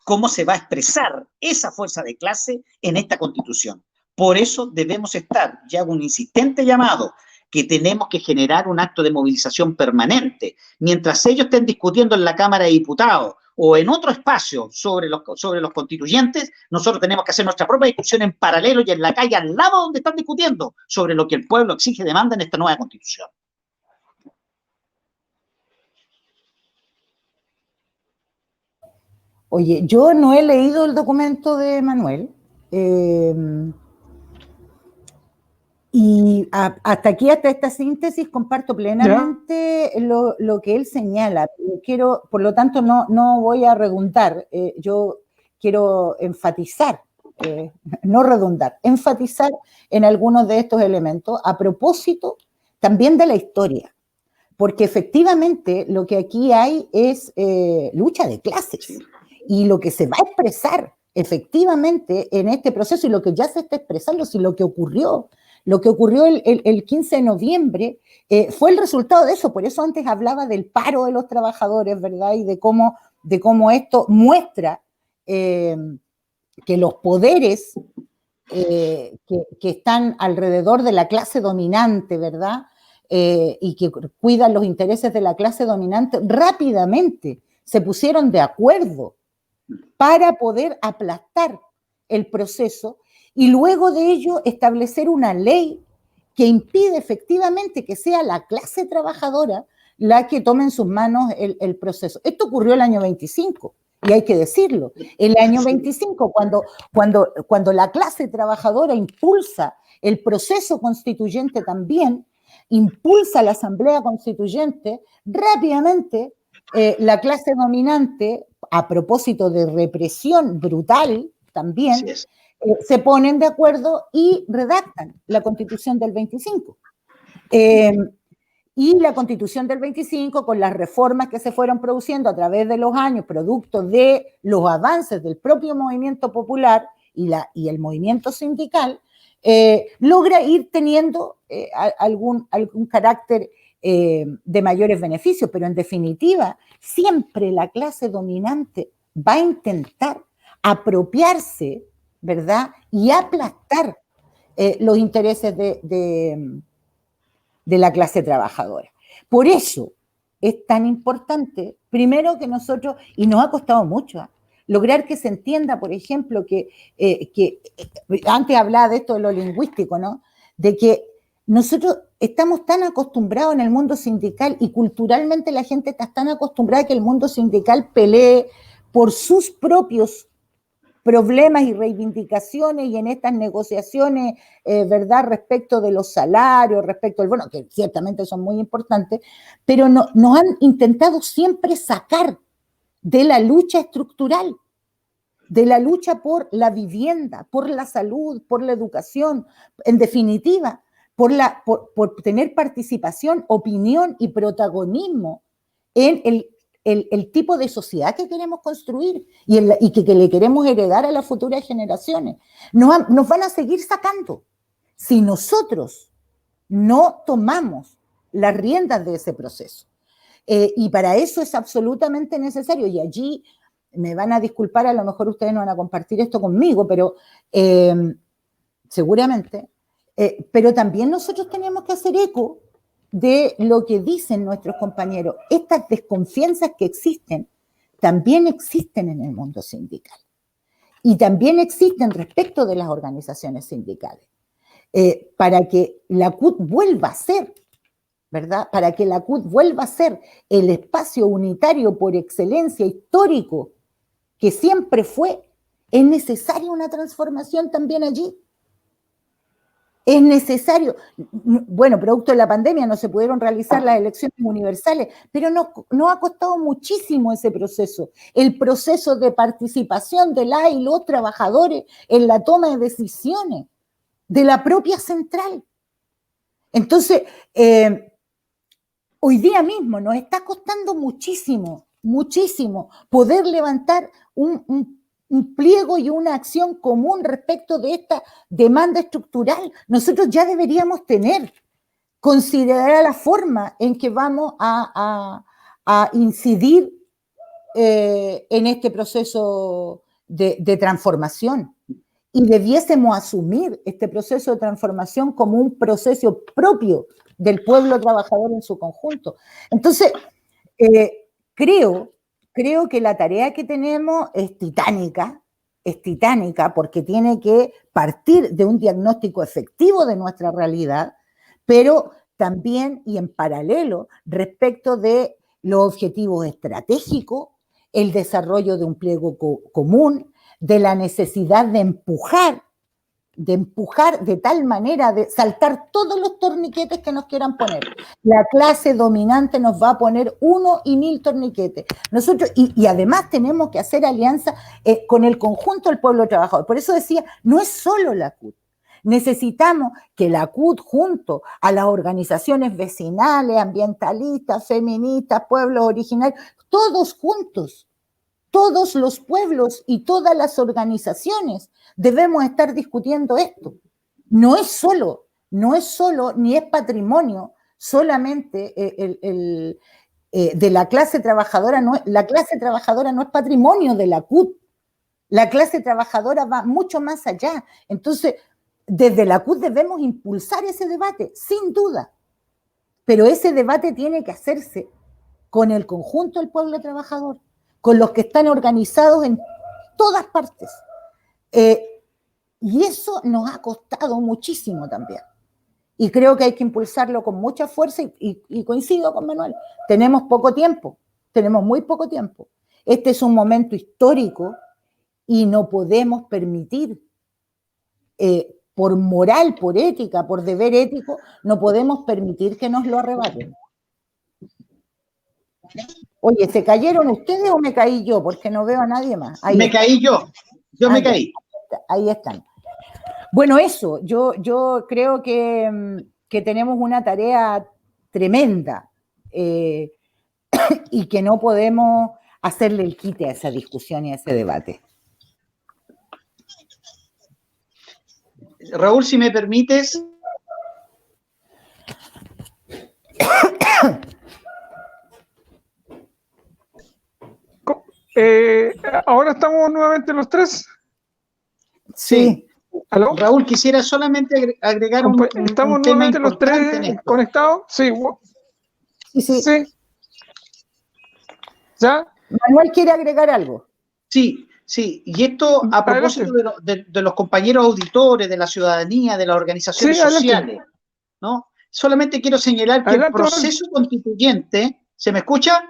S3: cómo se va a expresar esa fuerza de clase en esta constitución. Por eso debemos estar, y hago un insistente llamado, que tenemos que generar un acto de movilización permanente. Mientras ellos estén discutiendo en la Cámara de Diputados o en otro espacio sobre los constituyentes, nosotros tenemos que hacer nuestra propia discusión en paralelo y en la calle al lado donde están discutiendo sobre lo que el pueblo exige y demanda en esta nueva constitución.
S1: Oye, yo no he leído el documento de Manuel, y hasta aquí, hasta esta síntesis, comparto plenamente lo que él señala. Por lo tanto, no voy a redundar. Yo quiero enfatizar, no redundar, enfatizar en algunos de estos elementos a propósito también de la historia. Porque efectivamente lo que aquí hay es lucha de clases. Y lo que se va a expresar efectivamente en este proceso y lo que ya se está expresando, si lo que ocurrió el 15 de noviembre fue el resultado de eso. Por eso antes hablaba del paro de los trabajadores, ¿verdad? Y de cómo esto muestra que los poderes que están alrededor de la clase dominante, ¿verdad? Y que cuidan los intereses de la clase dominante, rápidamente se pusieron de acuerdo para poder aplastar el proceso y luego de ello establecer una ley que impide efectivamente que sea la clase trabajadora la que tome en sus manos el proceso. Esto ocurrió el año 25, y hay que decirlo. El año 25, cuando la clase trabajadora impulsa el proceso constituyente también, impulsa la asamblea constituyente, rápidamente la clase dominante, a propósito de represión brutal también, se ponen de acuerdo y redactan la Constitución del 25. Y la Constitución del 25, con las reformas que se fueron produciendo a través de los años, producto de los avances del propio movimiento popular y el movimiento sindical, logra ir teniendo algún carácter de mayores beneficios, pero en definitiva, siempre la clase dominante va a intentar apropiarse, ¿verdad? Y aplastar los intereses de la clase trabajadora. Por eso es tan importante, primero que nosotros, y nos ha costado mucho, lograr que se entienda, por ejemplo, que antes hablaba de esto de lo lingüístico, ¿no? De que nosotros estamos tan acostumbrados en el mundo sindical y culturalmente la gente está tan acostumbrada a que el mundo sindical pelee por sus propios problemas y reivindicaciones y en estas negociaciones, ¿verdad?, respecto de los salarios, respecto al, bueno, que ciertamente son muy importantes, pero nos han intentado siempre sacar de la lucha estructural, de la lucha por la vivienda, por la salud, por la educación, en definitiva, por tener participación, opinión y protagonismo en el tipo de sociedad que queremos construir y que le queremos heredar a las futuras generaciones. Nos van a seguir sacando si nosotros no tomamos las riendas de ese proceso. Y para eso es absolutamente necesario, y allí me van a disculpar, a lo mejor ustedes no van a compartir esto conmigo, pero seguramente, pero también nosotros tenemos que hacer eco de lo que dicen nuestros compañeros. Estas desconfianzas que existen, también existen en el mundo sindical. Y también existen respecto de las organizaciones sindicales. Para que la CUT vuelva a ser, ¿verdad? Para que la CUT vuelva a ser el espacio unitario por excelencia histórico que siempre fue, es necesaria una transformación también allí. Es necesario, bueno, producto de la pandemia no se pudieron realizar las elecciones universales, pero nos ha costado muchísimo ese proceso, el proceso de participación de la y los trabajadores en la toma de decisiones de la propia central. Entonces, hoy día mismo nos está costando muchísimo, muchísimo poder levantar un pliego y una acción común respecto de esta demanda estructural. Nosotros ya deberíamos considerar la forma en que vamos a incidir en este proceso de transformación. Y debiésemos asumir este proceso de transformación como un proceso propio del pueblo trabajador en su conjunto. Entonces, creo que la tarea que tenemos es titánica porque tiene que partir de un diagnóstico efectivo de nuestra realidad, pero también y en paralelo respecto de los objetivos estratégicos, el desarrollo de un pliego común, de la necesidad de empujar de tal manera, de saltar todos los torniquetes que nos quieran poner. La clase dominante nos va a poner 1 y 1000 torniquetes. Nosotros, y además tenemos que hacer alianza con el conjunto del pueblo trabajador. Por eso decía, no es solo la CUT. Necesitamos que la CUT junto a las organizaciones vecinales, ambientalistas, feministas, pueblos originarios, todos juntos, todos los pueblos y todas las organizaciones debemos estar discutiendo esto. No es solo, ni es patrimonio solamente de la clase trabajadora. La clase trabajadora no es patrimonio de la CUT. La clase trabajadora va mucho más allá. Entonces, desde la CUT debemos impulsar ese debate, sin duda. Pero ese debate tiene que hacerse con el conjunto del pueblo trabajador, con los que están organizados en todas partes. Y eso nos ha costado muchísimo también. Y creo que hay que impulsarlo con mucha fuerza y coincido con Manuel. Tenemos poco tiempo, tenemos muy poco tiempo. Este es un momento histórico y no podemos permitir, por moral, por ética, por deber ético, no podemos permitir que nos lo arrebaten. Oye, ¿se cayeron ustedes o me caí yo? Porque no veo a nadie más.
S3: Caí yo me caí.
S1: Ahí están. Bueno, eso, yo creo que tenemos una tarea tremenda y que no podemos hacerle el quite a esa discusión y a ese debate.
S3: Raúl, si me permites.
S2: ¿Ahora estamos nuevamente los tres?
S3: Sí.
S2: ¿Aló?
S3: Raúl, quisiera solamente agregar un
S2: ¿Estamos
S3: tema
S2: nuevamente los
S3: importante
S2: tres conectados? Sí. Sí. ¿Ya?
S1: Manuel quiere agregar algo.
S3: Sí, Sí, y esto a propósito de los compañeros auditores, de la ciudadanía, de las organizaciones sociales, ¿no? Solamente quiero señalar que el proceso constituyente, ¿se me escucha?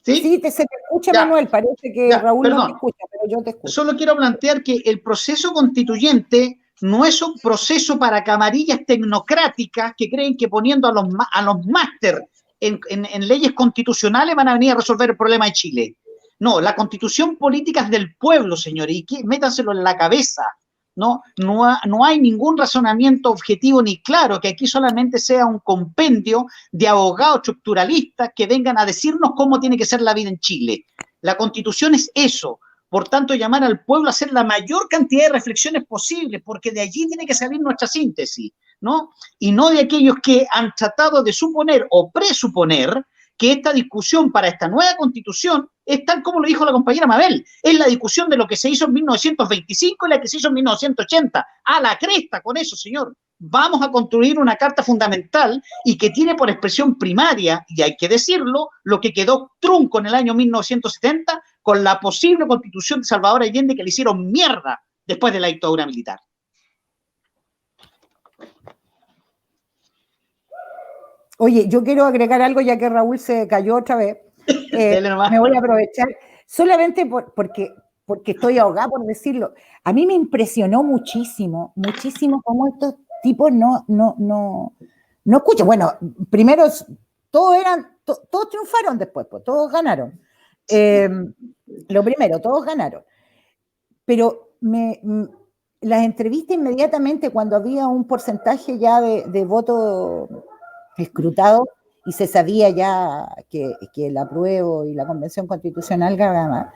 S1: Sí, se te escucha, ya, Manuel, parece que ya, Raúl no te escucha, pero yo te escucho.
S3: Solo quiero plantear que el proceso constituyente no es un proceso para camarillas tecnocráticas que creen que poniendo a los máster en leyes constitucionales van a venir a resolver el problema de Chile. No, la constitución política es del pueblo, señores, y métanselo en la cabeza. No hay ningún razonamiento objetivo ni claro, que aquí solamente sea un compendio de abogados estructuralistas que vengan a decirnos cómo tiene que ser la vida en Chile. La Constitución es eso. Por tanto, llamar al pueblo a hacer la mayor cantidad de reflexiones posibles, porque de allí tiene que salir nuestra síntesis, ¿no? Y no de aquellos que han tratado de suponer o presuponer que esta discusión para esta nueva Constitución es tal como lo dijo la compañera Mabel, es la discusión de lo que se hizo en 1925 y la que se hizo en 1980. A la cresta con eso, señor. Vamos a construir una carta fundamental y que tiene por expresión primaria, y hay que decirlo, lo que quedó trunco en el año 1970 con la posible Constitución de Salvador Allende, que le hicieron mierda después de la dictadura militar.
S1: Oye, yo quiero agregar algo, ya que Raúl se cayó otra vez. Me voy a aprovechar solamente porque estoy ahogada por decirlo. A mí me impresionó muchísimo cómo estos tipos no escuchan. Bueno, primero todos triunfaron después, pues, todos ganaron. Lo primero, todos ganaron. Pero las entrevistas inmediatamente, cuando había un porcentaje ya de voto escrutado y se sabía ya que el apruebo y la Convención Constitucional ganaban,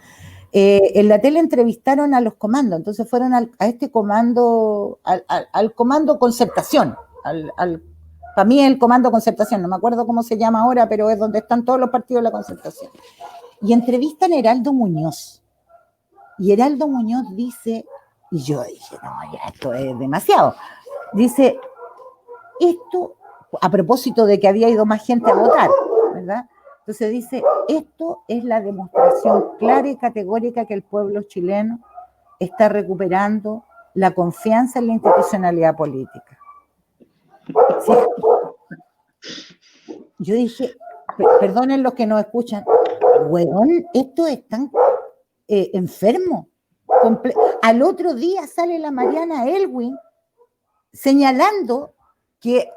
S1: en la tele entrevistaron a los comandos, entonces fueron a este comando, al comando concertación, para mí el comando concertación, no me acuerdo cómo se llama ahora, pero es donde están todos los partidos de la concertación, y entrevistan a Heraldo Muñoz, y Heraldo Muñoz dice, y yo dije, no, ya esto es demasiado, dice, esto, a propósito de que había ido más gente a votar, ¿verdad? Entonces dice, esto es la demostración clara y categórica que el pueblo chileno está recuperando la confianza en la institucionalidad política. ¿Sí? Yo dije, perdonen los que nos escuchan, huevón, esto es tan enfermo. Al otro día sale la Mariana Elwin señalando que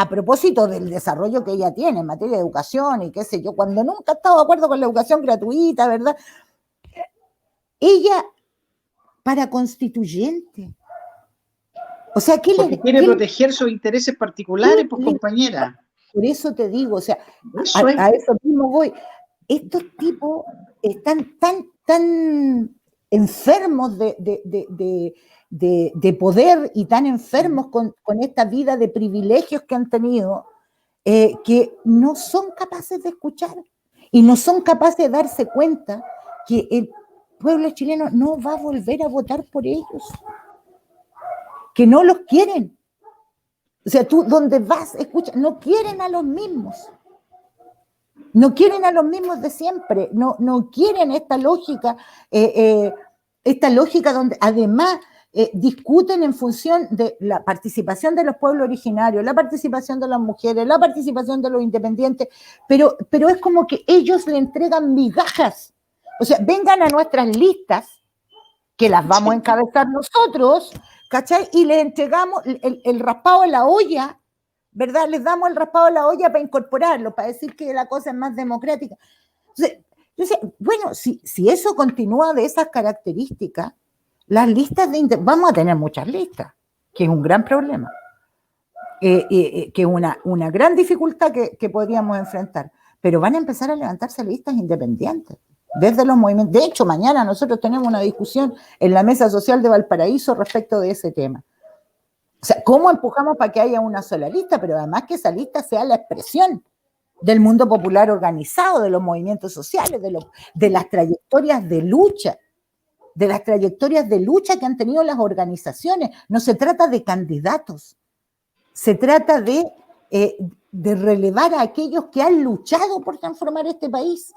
S1: a propósito del desarrollo que ella tiene en materia de educación y qué sé yo, cuando nunca ha estado de acuerdo con la educación gratuita, ¿verdad? Ella, para constituyente. O sea,
S3: porque quiere proteger sus intereses particulares, pues, compañera.
S1: Por eso te digo, o sea, a eso mismo voy. Estos tipos están tan enfermos de poder y tan enfermos con esta vida de privilegios que han tenido, que no son capaces de escuchar y no son capaces de darse cuenta que el pueblo chileno no va a volver a votar por ellos, que no los quieren. O sea, tú donde vas, escucha, no quieren a los mismos. No quieren a los mismos de siempre, no quieren esta lógica donde además discuten en función de la participación de los pueblos originarios, la participación de las mujeres, la participación de los independientes, pero es como que ellos le entregan migajas. O sea, vengan a nuestras listas, que las vamos a encabezar nosotros, ¿cachai? Y les entregamos el raspado en la olla, ¿verdad? Les damos el raspado en la olla para incorporarlo, para decir que la cosa es más democrática. Entonces, bueno, si eso continúa de esas características, las listas vamos a tener muchas listas, que es un gran problema, que es una gran dificultad que podríamos enfrentar, pero van a empezar a levantarse listas independientes, desde los movimientos. De hecho, mañana nosotros tenemos una discusión en la Mesa Social de Valparaíso respecto de ese tema. O sea, ¿cómo empujamos para que haya una sola lista? Pero además que esa lista sea la expresión del mundo popular organizado, de los movimientos sociales, de las trayectorias de lucha, que han tenido las organizaciones. No se trata de candidatos, se trata de relevar a aquellos que han luchado por transformar este país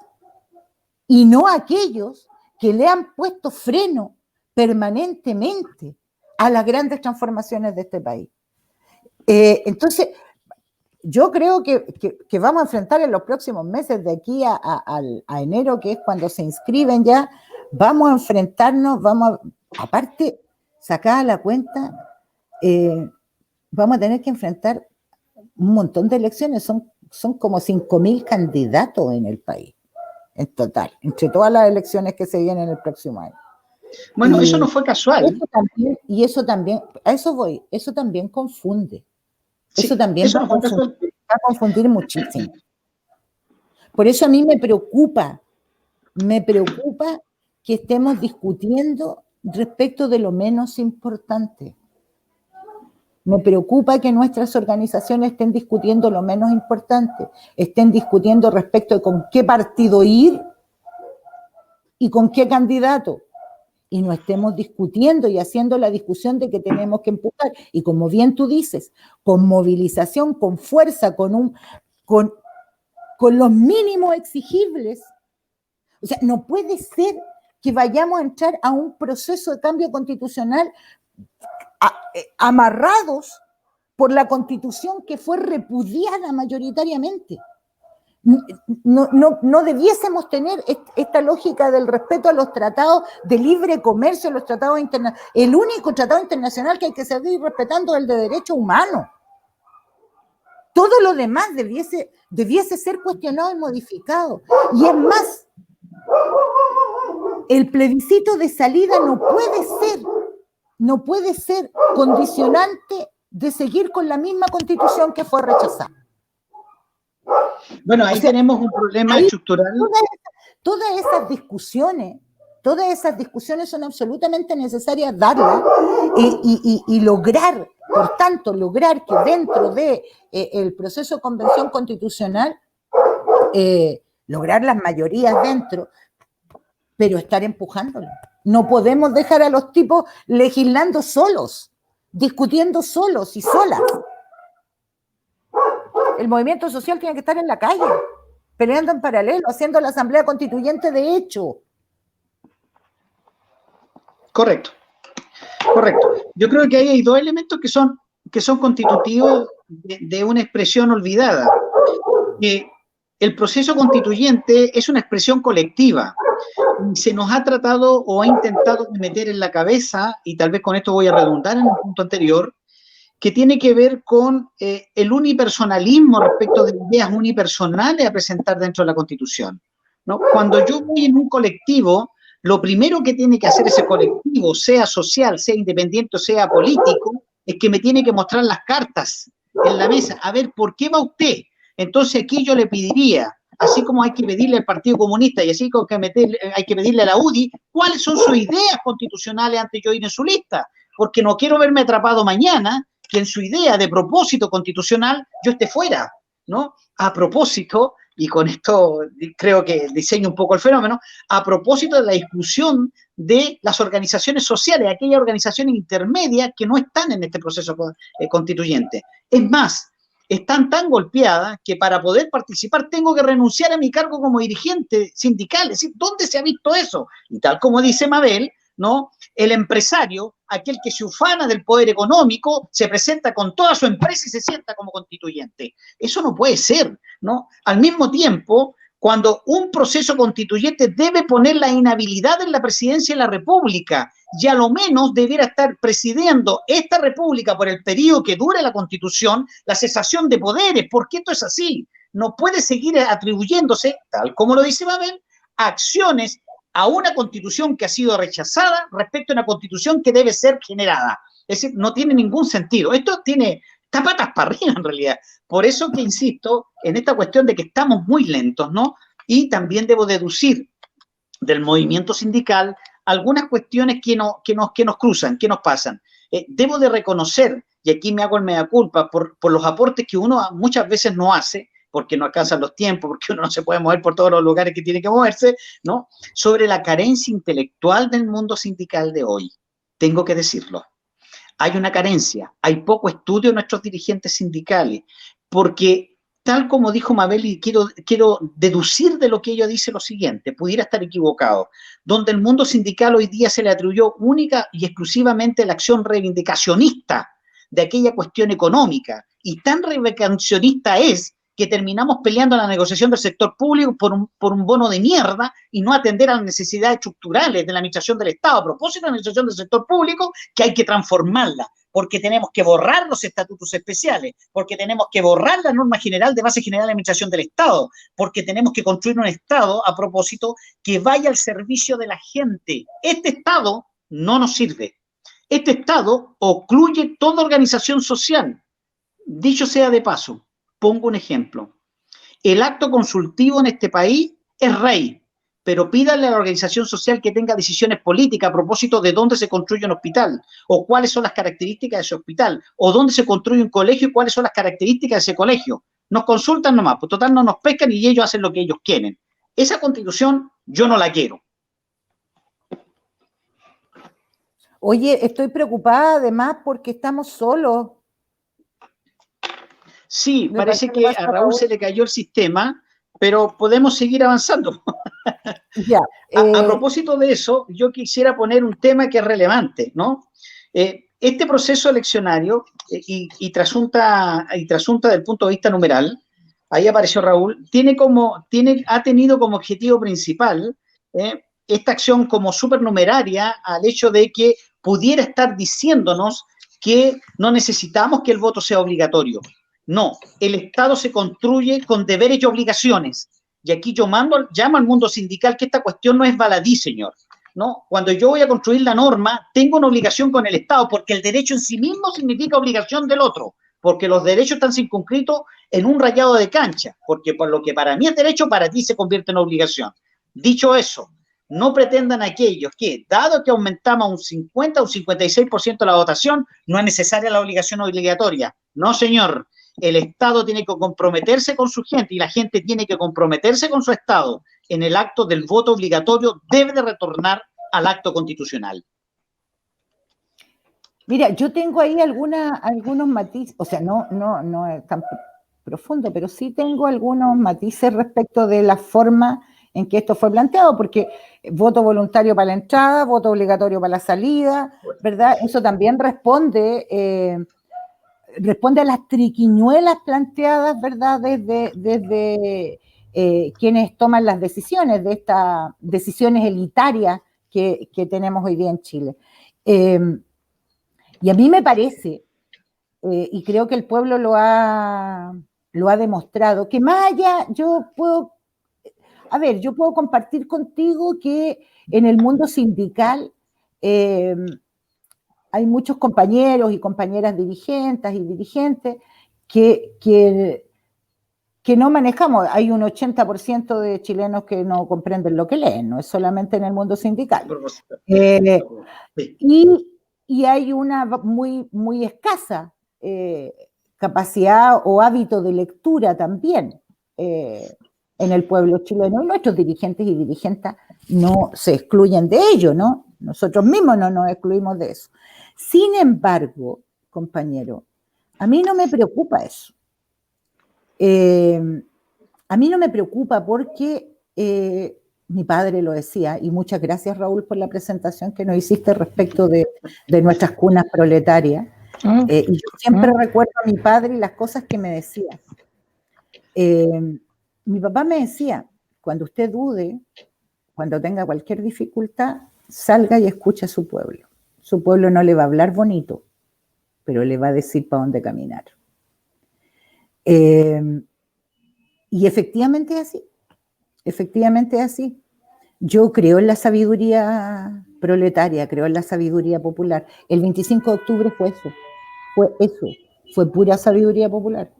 S1: y no a aquellos que le han puesto freno permanentemente a las grandes transformaciones de este país. Entonces, yo creo que vamos a enfrentar en los próximos meses, de aquí a enero, que es cuando se inscriben ya, vamos a enfrentarnos, aparte, sacada la cuenta, vamos a tener que enfrentar un montón de elecciones, son como 5.000 candidatos en el país, en total, entre todas las elecciones que se vienen el próximo año.
S3: Bueno, eso no fue casual.
S1: Eso también, a eso voy, eso también confunde.
S3: Sí,
S1: eso también
S3: eso
S1: va a confundir muchísimo. Por eso a mí me preocupa que estemos discutiendo respecto de lo menos importante. Me preocupa que nuestras organizaciones estén discutiendo lo menos importante, estén discutiendo respecto de con qué partido ir y con qué candidato, y no estemos discutiendo y haciendo la discusión de que tenemos que empujar, y como bien tú dices, con movilización, con fuerza, con los mínimos exigibles. O sea, no puede ser que vayamos a entrar a un proceso de cambio constitucional amarrados por la Constitución que fue repudiada mayoritariamente. No debiésemos tener esta lógica del respeto a los tratados de libre comercio, los tratados internacionales. El único tratado internacional que hay que seguir respetando es el de derechos humanos. Todo lo demás debiese ser cuestionado y modificado. Y es más, el plebiscito de salida no puede ser condicionante de seguir con la misma Constitución que fue rechazada.
S3: Bueno, ahí tenemos un problema estructural.
S1: Todas esas discusiones son absolutamente necesarias darlas y lograr, por tanto, que dentro de el proceso de convención constitucional, lograr las mayorías dentro, pero estar empujándolo. No podemos dejar a los tipos legislando solos, discutiendo solos y solas. El movimiento social tiene que estar en la calle, peleando en paralelo, haciendo la asamblea constituyente de hecho.
S3: Correcto. Yo creo que ahí hay dos elementos que son constitutivos de una expresión olvidada. El proceso constituyente es una expresión colectiva. Se nos ha tratado o ha intentado meter en la cabeza, y tal vez con esto voy a redundar en un punto anterior, que tiene que ver con el unipersonalismo respecto de ideas unipersonales a presentar dentro de la Constitución, ¿no? Cuando yo voy en un colectivo, lo primero que tiene que hacer ese colectivo, sea social, sea independiente o sea político, es que me tiene que mostrar las cartas en la mesa. A ver, ¿por qué va usted? Entonces aquí yo le pediría, así como hay que pedirle al Partido Comunista y así como hay que pedirle a la UDI, ¿cuáles son sus ideas constitucionales antes de yo ir en su lista? Porque no quiero verme atrapado mañana que en su idea de propósito constitucional yo esté fuera, ¿no? A propósito, y con esto creo que diseño un poco el fenómeno, a propósito de la exclusión de las organizaciones sociales, aquellas organizaciones intermedias que no están en este proceso constituyente. Es más, están tan golpeadas que para poder participar tengo que renunciar a mi cargo como dirigente sindical. Es decir, ¿dónde se ha visto eso? Y tal como dice Mabel, ¿no? El empresario, aquel que se ufana del poder económico, se presenta con toda su empresa y se sienta como constituyente. Eso no puede ser, ¿no? Al mismo tiempo, cuando un proceso constituyente debe poner la inhabilidad en la presidencia de la República, y a lo menos debiera estar presidiendo esta República por el periodo que dure la Constitución, la cesación de poderes, porque esto es así. No puede seguir atribuyéndose, tal como lo dice Mabel, acciones a una Constitución que ha sido rechazada respecto a una Constitución que debe ser generada. Es decir, no tiene ningún sentido. Esto está patas para arriba en realidad. Por eso que insisto en esta cuestión de que estamos muy lentos, ¿no? Y también debo deducir del movimiento sindical algunas cuestiones que nos cruzan, que nos pasan. Debo de reconocer, y aquí me hago el mea culpa, por los aportes que uno muchas veces no hace, porque no alcanzan los tiempos, porque uno no se puede mover por todos los lugares que tiene que moverse, ¿no? Sobre la carencia intelectual del mundo sindical de hoy. Tengo que decirlo. Hay una carencia, hay poco estudio de nuestros dirigentes sindicales, porque tal como dijo Mabel, y quiero deducir de lo que ella dice lo siguiente, pudiera estar equivocado, donde el mundo sindical hoy día se le atribuyó única y exclusivamente la acción reivindicacionista de aquella cuestión económica, y tan reivindicacionista es que terminamos peleando en la negociación del sector público por un bono de mierda y no atender a las necesidades estructurales de la administración del Estado. A propósito de la administración del sector público, que hay que transformarla, porque tenemos que borrar los estatutos especiales, porque tenemos que borrar la norma general de base general de administración del Estado, porque tenemos que construir un Estado, a propósito, que vaya al servicio de la gente. Este Estado no nos sirve. Este Estado ocluye toda organización social. Dicho sea de paso, pongo un ejemplo. El acto consultivo en este país es rey, pero pídale a la organización social que tenga decisiones políticas a propósito de dónde se construye un hospital, o cuáles son las características de ese hospital, o dónde se construye un colegio y cuáles son las características de ese colegio. Nos consultan nomás, pues total no nos pescan y ellos hacen lo que ellos quieren. Esa constitución yo no la quiero.
S1: Oye, estoy preocupada además porque estamos solos.
S3: Sí, parece que a Raúl se le cayó el sistema, pero podemos seguir avanzando.
S1: Ya,
S3: a propósito de eso, yo quisiera poner un tema que es relevante, ¿no? Este proceso eleccionario, y trasunta del punto de vista numeral, ahí apareció Raúl, ha tenido como objetivo principal esta acción como supernumeraria al hecho de que pudiera estar diciéndonos que no necesitamos que el voto sea obligatorio. No, el Estado se construye con deberes y obligaciones. Y aquí yo llamo al mundo sindical que esta cuestión no es baladí, señor. ¿No? Cuando yo voy a construir la norma, tengo una obligación con el Estado, porque el derecho en sí mismo significa obligación del otro, porque los derechos están circunscritos en un rayado de cancha, porque por lo que para mí es derecho, para ti se convierte en obligación. Dicho eso, no pretendan aquellos que, dado que aumentamos un 50 o un 56% la votación, no es necesaria la obligación obligatoria. No, señor. El Estado tiene que comprometerse con su gente y la gente tiene que comprometerse con su Estado. En el acto del voto obligatorio debe de retornar al acto constitucional.
S1: Mira, yo tengo ahí algunos matices, o sea, no es tan profundo, pero sí tengo algunos matices respecto de la forma en que esto fue planteado, porque voto voluntario para la entrada, voto obligatorio para la salida, ¿verdad? Eso también responde a las triquiñuelas planteadas, ¿verdad?, desde quienes toman las decisiones, de estas decisiones elitarias que tenemos hoy día en Chile. Y a mí me parece, y creo que el pueblo lo ha demostrado, que más allá yo puedo compartir contigo que en el mundo sindical hay muchos compañeros y compañeras dirigentes y dirigentes que no manejamos. Hay un 80% de chilenos que no comprenden lo que leen, no es solamente en el mundo sindical. Y hay una muy, muy escasa capacidad o hábito de lectura también en el pueblo chileno, y nuestros dirigentes y dirigentas no se excluyen de ello, ¿no? Nosotros mismos no nos excluimos de eso. Sin embargo, compañero, a mí no me preocupa eso. A mí no me preocupa porque mi padre lo decía, y muchas gracias, Raúl, por la presentación que nos hiciste respecto de nuestras cunas proletarias. Y yo siempre recuerdo a mi padre y las cosas que me decía. Mi papá me decía, cuando usted dude, cuando tenga cualquier dificultad, salga y escuche a su pueblo. Su pueblo no le va a hablar bonito, pero le va a decir para dónde caminar. Y efectivamente es así. Efectivamente es así. Yo creo en la sabiduría proletaria, creo en la sabiduría popular. El 25 de octubre fue eso, fue pura sabiduría popular.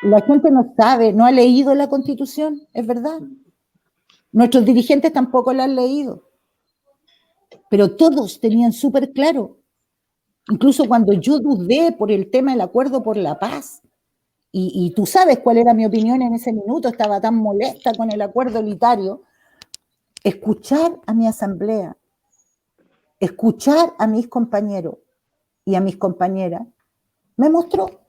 S1: La gente no sabe, no ha leído la Constitución, es verdad. Nuestros dirigentes tampoco la han leído. Pero todos tenían súper claro. Incluso cuando yo dudé por el tema del acuerdo por la paz, y tú sabes cuál era mi opinión en ese minuto, estaba tan molesta con el acuerdo elitario, escuchar a mi asamblea, escuchar a mis compañeros y a mis compañeras, me mostró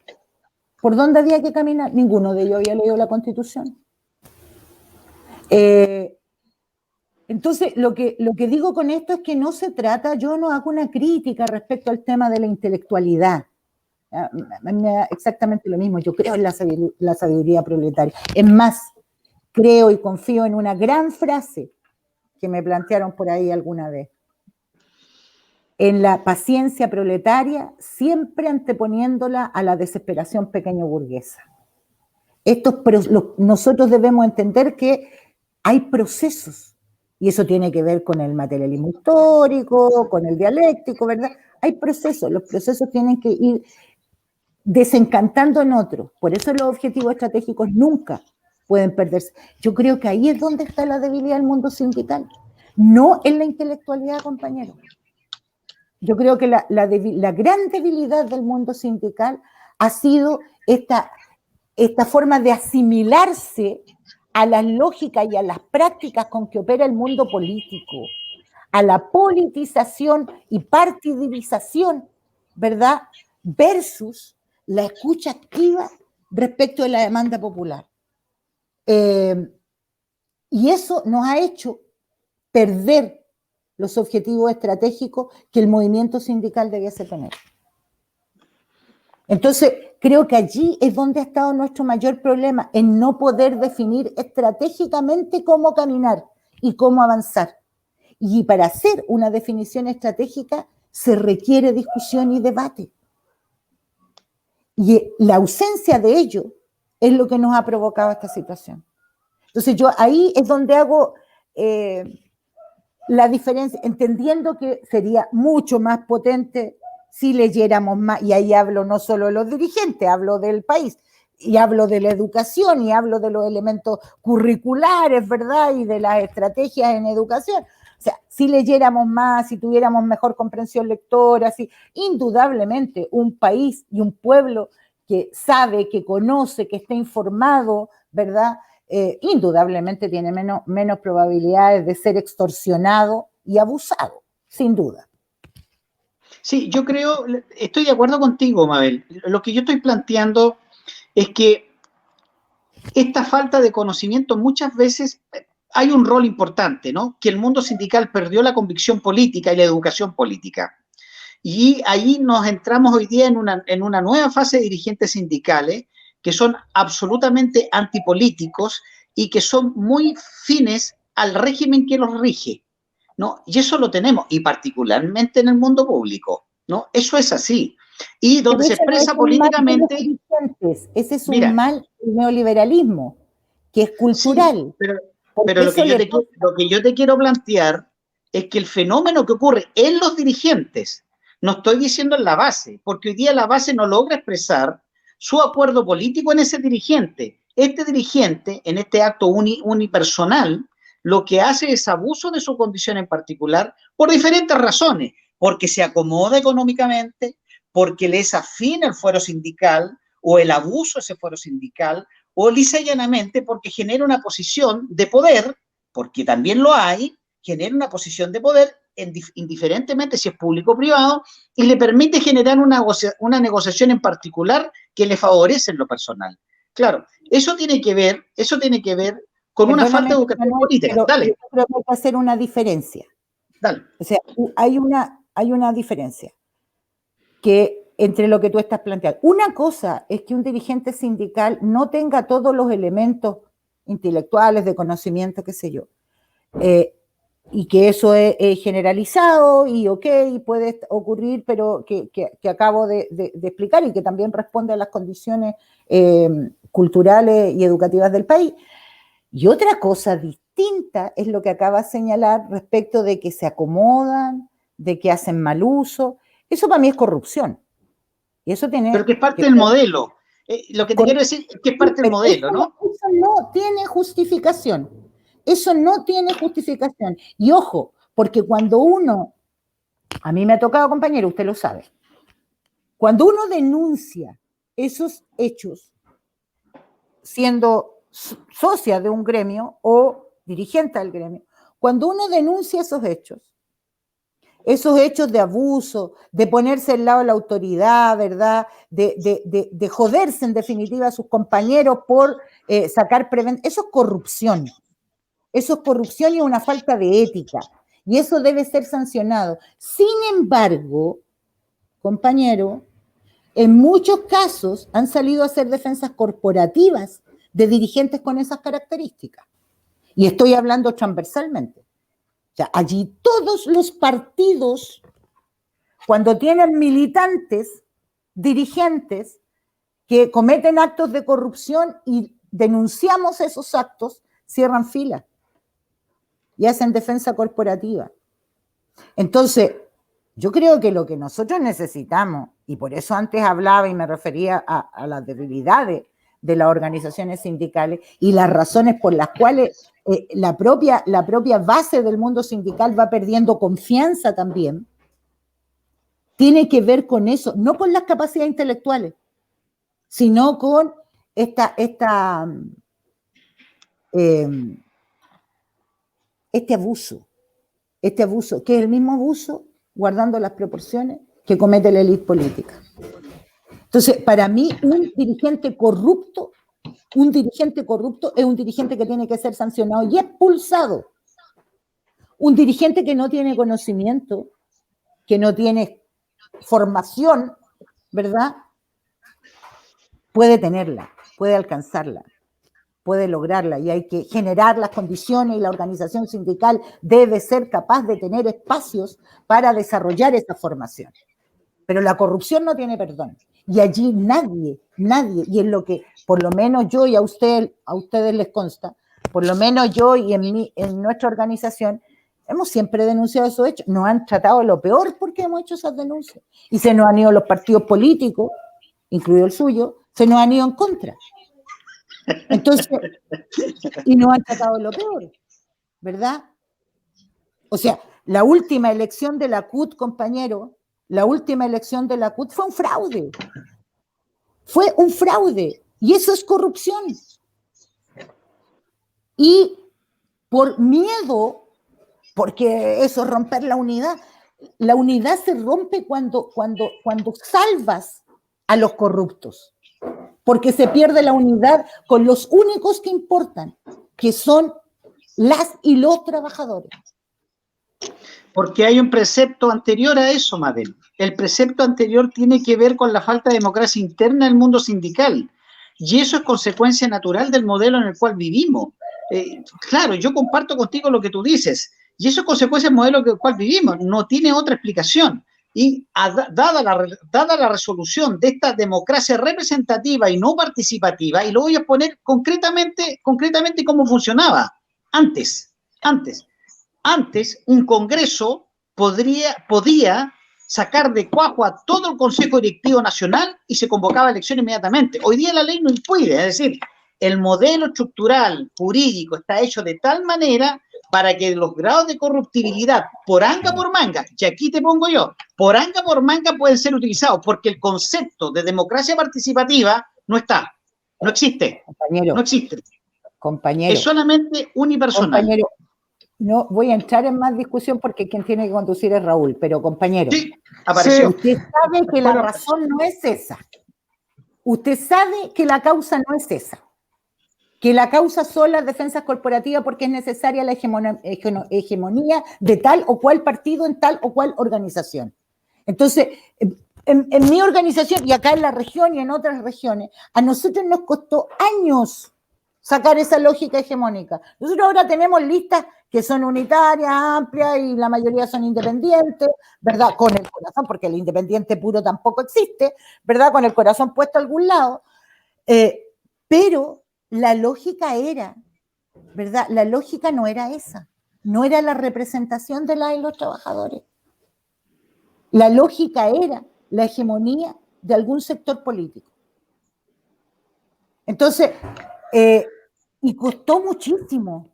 S1: ¿Por dónde había que caminar? Ninguno de ellos había leído la Constitución. Entonces, lo que digo con esto es que no se trata, yo no hago una crítica respecto al tema de la intelectualidad. Me da exactamente lo mismo, yo creo en la sabiduría proletaria. Es más, creo y confío en una gran frase que me plantearon por ahí alguna vez. En la paciencia proletaria, siempre anteponiéndola a la desesperación pequeño burguesa. Nosotros debemos entender que hay procesos, y eso tiene que ver con el materialismo histórico, con el dialéctico, ¿verdad? Hay procesos, los procesos tienen que ir desencantando en otros. Por eso los objetivos estratégicos nunca pueden perderse. Yo creo que ahí es donde está la debilidad del mundo sindical, no en la intelectualidad, compañeros. Yo creo que la gran debilidad del mundo sindical ha sido esta forma de asimilarse a las lógicas y a las prácticas con que opera el mundo político, a la politización y partidización, ¿verdad? Versus la escucha activa respecto de la demanda popular. Y eso nos ha hecho perder los objetivos estratégicos que el movimiento sindical debiese tener. Entonces, creo que allí es donde ha estado nuestro mayor problema, en no poder definir estratégicamente cómo caminar y cómo avanzar. Y para hacer una definición estratégica se requiere discusión y debate. Y la ausencia de ello es lo que nos ha provocado esta situación. Entonces, yo ahí es donde hago la diferencia, entendiendo que sería mucho más potente si leyéramos más, y ahí hablo no solo de los dirigentes, hablo del país, y hablo de la educación, y hablo de los elementos curriculares, ¿verdad? Y de las estrategias en educación. O sea, si leyéramos más, si tuviéramos mejor comprensión lectora, si indudablemente un país y un pueblo que sabe, que conoce, que está informado, ¿verdad? Indudablemente tiene menos probabilidades de ser extorsionado y abusado, sin duda.
S3: Sí, yo creo, estoy de acuerdo contigo, Mabel. Lo que yo estoy planteando es que esta falta de conocimiento muchas veces hay un rol importante, ¿no? Que el mundo sindical perdió la convicción política y la educación política. Y ahí nos entramos hoy día en una nueva fase de dirigentes sindicales que son absolutamente antipolíticos y que son muy fines al régimen que los rige, ¿no? Y eso lo tenemos, y particularmente en el mundo público, ¿no? Eso es así. Y donde se expresa políticamente...
S1: Ese es un mal del neoliberalismo, que es cultural.
S3: Sí, pero lo que yo te quiero plantear es que el fenómeno que ocurre en los dirigentes, no estoy diciendo en la base, porque hoy día la base no logra expresar su acuerdo político en ese dirigente. Este dirigente, en este acto unipersonal, lo que hace es abuso de su condición en particular por diferentes razones, porque se acomoda económicamente, porque le es afín el fuero sindical o el abuso de ese fuero sindical, o lisa y llanamente porque genera una posición de poder, porque también lo hay, genera una posición de poder indiferentemente si es público o privado, y le permite generar una negociación en particular que le favorece en lo personal. Claro, eso tiene que ver con una falta de educación política. Dale.
S1: Yo creo que hay que hacer una diferencia.
S3: Dale.
S1: O sea, hay una diferencia que entre lo que tú estás planteando. Una cosa es que un dirigente sindical no tenga todos los elementos intelectuales, de conocimiento, qué sé yo, y que eso es generalizado y ok, puede ocurrir, pero que acabo de explicar y que también responde a las condiciones culturales y educativas del país. Y otra cosa distinta es lo que acaba de señalar respecto de que se acomodan, de que hacen mal uso. Eso para mí es corrupción. Y eso tiene...
S3: Pero que es parte del modelo. Lo que te quiero decir es que es parte del modelo, ¿no?
S1: Eso no tiene justificación. Eso no tiene justificación. Y ojo, porque cuando uno, a mí me ha tocado, compañero, usted lo sabe, cuando uno denuncia esos hechos, siendo socia de un gremio o dirigente del gremio, cuando uno denuncia esos hechos, esos hechos de abuso, de ponerse al lado de la autoridad, ¿verdad? De joderse en definitiva a sus compañeros por sacar prevención. Eso es corrupción. Eso es corrupción y una falta de ética. Y eso debe ser sancionado. Sin embargo, compañero, en muchos casos han salido a hacer defensas corporativas de dirigentes con esas características. Y estoy hablando transversalmente. O sea, allí todos los partidos, cuando tienen militantes, dirigentes, que cometen actos de corrupción y denunciamos esos actos, cierran filas y hacen defensa corporativa. Entonces, yo creo que lo que nosotros necesitamos, y por eso antes hablaba y me refería a las debilidades de las organizaciones sindicales y las razones por las cuales la propia base del mundo sindical va perdiendo confianza también, tiene que ver con eso, no con las capacidades intelectuales, sino con este abuso, que es el mismo abuso, guardando las proporciones, que comete la élite política. Entonces, para mí, un dirigente corrupto es un dirigente que tiene que ser sancionado y expulsado. Un dirigente que no tiene conocimiento, que no tiene formación, ¿verdad? Puede tenerla, puede alcanzarla, puede lograrla, y hay que generar las condiciones, y la organización sindical debe ser capaz de tener espacios para desarrollar esa formación. Pero la corrupción no tiene perdón. Y allí nadie, y en lo que por lo menos yo y a ustedes les consta, por lo menos yo y en nuestra organización, hemos siempre denunciado esos hechos. Nos han tratado lo peor porque hemos hecho esas denuncias. Y se nos han ido los partidos políticos, incluido el suyo, se nos han ido en contra. Entonces, y nos han tratado lo peor, ¿verdad? O sea, la última elección de la CUT, compañero, la última elección de la CUT fue un fraude. Fue un fraude. Y eso es corrupción. Y por miedo, porque eso es romper la unidad se rompe cuando salvas a los corruptos. Porque se pierde la unidad con los únicos que importan, que son las y los trabajadores.
S3: Porque hay un precepto anterior a eso, Mabel. El precepto anterior tiene que ver con la falta de democracia interna del mundo sindical. Y eso es consecuencia natural del modelo en el cual vivimos. Claro, yo comparto contigo lo que tú dices. Y eso es consecuencia del modelo en el cual vivimos. No tiene otra explicación. Y dada la resolución de esta democracia representativa y no participativa, y lo voy a poner concretamente cómo funcionaba antes, un Congreso podía sacar de cuajo a todo el Consejo Directivo Nacional y se convocaba a elección inmediatamente. Hoy día la ley no impide, es decir, el modelo estructural jurídico está hecho de tal manera para que los grados de corruptibilidad por anga por manga, y aquí te pongo yo, por anga por manga pueden ser utilizados, porque el concepto de democracia participativa no está, no existe,
S1: compañero,
S3: no existe.
S1: Compañero.
S3: Es solamente unipersonal.
S1: Compañero, no voy a entrar en más discusión porque quien tiene que conducir es Raúl, pero compañero,
S3: sí, apareció.
S1: Usted sabe que la razón no es esa. Usted sabe que la causa no es esa. Que la causa son las defensas corporativas porque es necesaria la hegemonía de tal o cual partido en tal o cual organización. Entonces, en mi organización, y acá en la región y en otras regiones, a nosotros nos costó años sacar esa lógica hegemónica. Nosotros ahora tenemos listas que son unitarias, amplias, y la mayoría son independientes, ¿verdad? Con el corazón, porque el independiente puro tampoco existe, ¿verdad? Con el corazón puesto a algún lado. Pero la lógica era, ¿verdad? La lógica no era esa. No era la representación de los trabajadores. La lógica era la hegemonía de algún sector político. Entonces, y costó muchísimo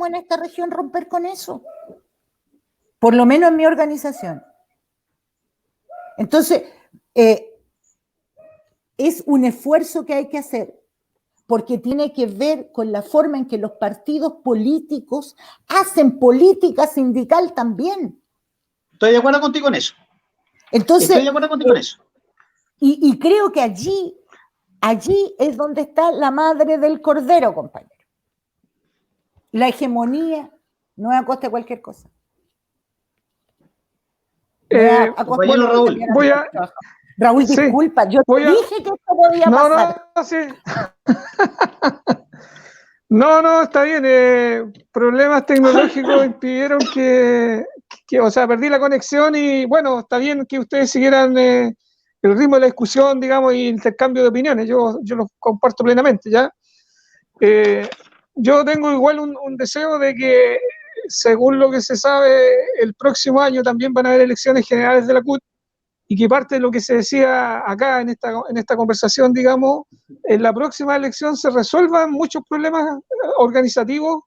S1: en esta región romper con eso, por lo menos en mi organización. Entonces, es un esfuerzo que hay que hacer, porque tiene que ver con la forma en que los partidos políticos hacen política sindical también.
S3: Estoy de acuerdo contigo en eso.
S1: Entonces,
S3: Estoy de acuerdo contigo en eso.
S1: Y creo que allí es donde está la madre del cordero, compañero. La hegemonía no es a costa de cualquier cosa.
S3: Compañero Raúl,
S1: Raúl,
S2: sí,
S1: disculpa, yo te dije que esto podía pasar.
S2: No, sí. No, está bien. Problemas tecnológicos impidieron o sea, perdí la conexión y bueno, está bien que ustedes siguieran el ritmo de la discusión, digamos, y intercambio de opiniones. Yo lo comparto plenamente, ¿ya? Yo tengo igual un deseo de que, según lo que se sabe, el próximo año también van a haber elecciones generales de la CUT, y que parte de lo que se decía acá en esta conversación, digamos, en la próxima elección se resuelvan muchos problemas organizativos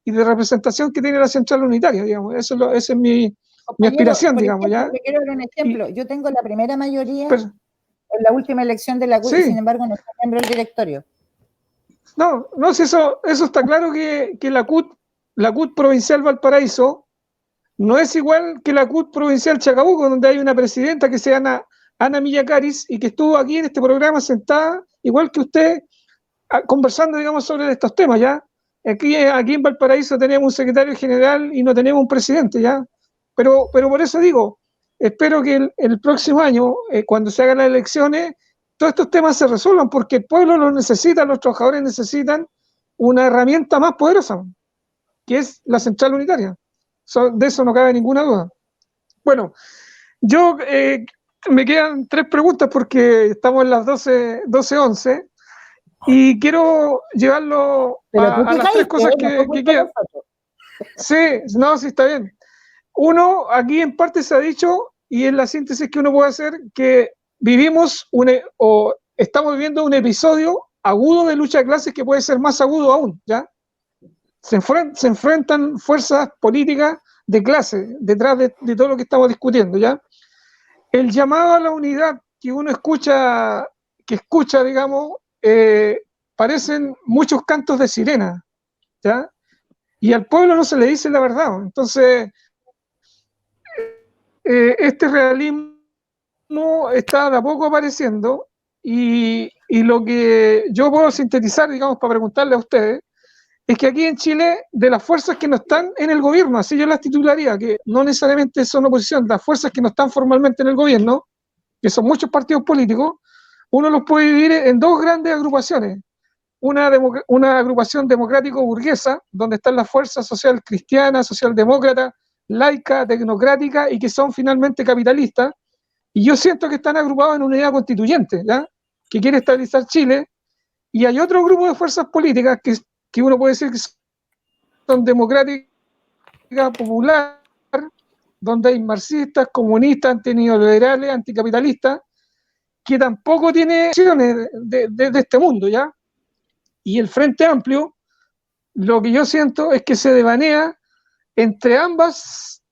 S2: y de representación que tiene la central unitaria, digamos. Esa es mi aspiración, digamos,
S1: ejemplo,
S2: ¿ya?
S1: Le quiero dar un ejemplo. Yo tengo la primera mayoría
S2: Pero,
S1: en la última elección de la CUT,
S2: sí.
S1: y sin embargo no soy miembro del directorio.
S2: No, si eso está claro que la CUT provincial Valparaíso no es igual que la CUT provincial Chacabuco, donde hay una presidenta que se llama Ana Millacaris y que estuvo aquí en este programa sentada, igual que usted, conversando, digamos, sobre estos temas, ¿ya? Aquí en Valparaíso tenemos un secretario general y no tenemos un presidente, ¿ya? Pero por eso digo, espero que el próximo año, cuando se hagan las elecciones, todos estos temas se resuelvan, porque el pueblo lo necesita, los trabajadores necesitan una herramienta más poderosa, que es la central unitaria. De eso no cabe ninguna duda. Bueno, yo me quedan 3 preguntas porque estamos en las 12:11 y quiero llevarlo a las 3 cosas que quedan. Sí, está bien. Uno, aquí en parte se ha dicho, y en la síntesis que uno puede hacer, que estamos viviendo un episodio agudo de lucha de clases que puede ser más agudo aún, ¿ya? Se enfrentan fuerzas políticas de clase detrás de todo lo que estamos discutiendo, ¿ya? El llamado a la unidad que uno escucha, digamos, parecen muchos cantos de sirena, ¿ya? Y al pueblo no se le dice la verdad. Entonces, este realismo está de a poco apareciendo y lo que yo puedo sintetizar, digamos, para preguntarle a ustedes, es que aquí en Chile, de las fuerzas que no están en el gobierno, así yo las titularía, que no necesariamente son oposición, las fuerzas que no están formalmente en el gobierno, que son muchos partidos políticos, uno los puede dividir en 2 grandes agrupaciones. Una agrupación democrático-burguesa, donde están las fuerzas social cristiana, socialdemócrata, laica, tecnocrática, y que son finalmente capitalistas, y yo siento que están agrupados en una unidad constituyente, ¿ya? Que quiere estabilizar Chile, y hay otro grupo de fuerzas políticas que uno puede decir que son democráticas, popular, donde hay marxistas, comunistas, antineoliberales, anticapitalistas, que tampoco tiene acciones de este mundo, ¿ya? Y el Frente Amplio, lo que yo siento es que se devanea entre ambas,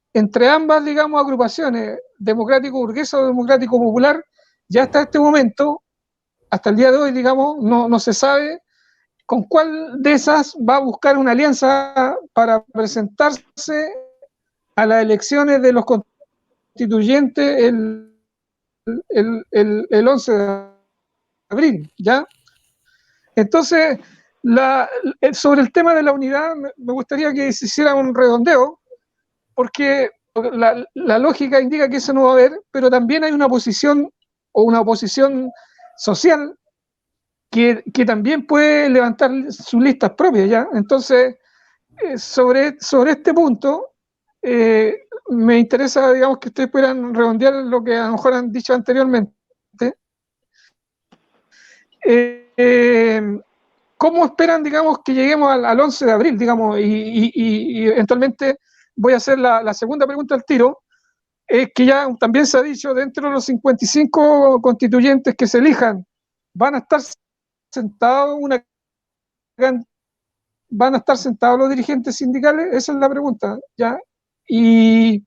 S2: digamos, agrupaciones, democrático-burguesa o democrático-popular, ya hasta este momento, hasta el día de hoy, digamos, no se sabe con cuál de esas va a buscar una alianza para presentarse a las elecciones de los constituyentes el 11 de abril, ¿ya? Entonces, sobre el tema de la unidad, me gustaría que se hiciera un redondeo, porque la lógica indica que eso no va a haber, pero también hay una posición o una oposición social que también puede levantar sus listas propias, ¿ya? Entonces, sobre este punto, me interesa, digamos, que ustedes puedan redondear lo que a lo mejor han dicho anteriormente. ¿Cómo esperan, digamos, que lleguemos al 11 de abril, digamos, y eventualmente voy a hacer la segunda pregunta al tiro, que ya también se ha dicho, dentro de los 55 constituyentes que se elijan, van a estar sentados los dirigentes sindicales. Esa es la pregunta, ¿ya? Y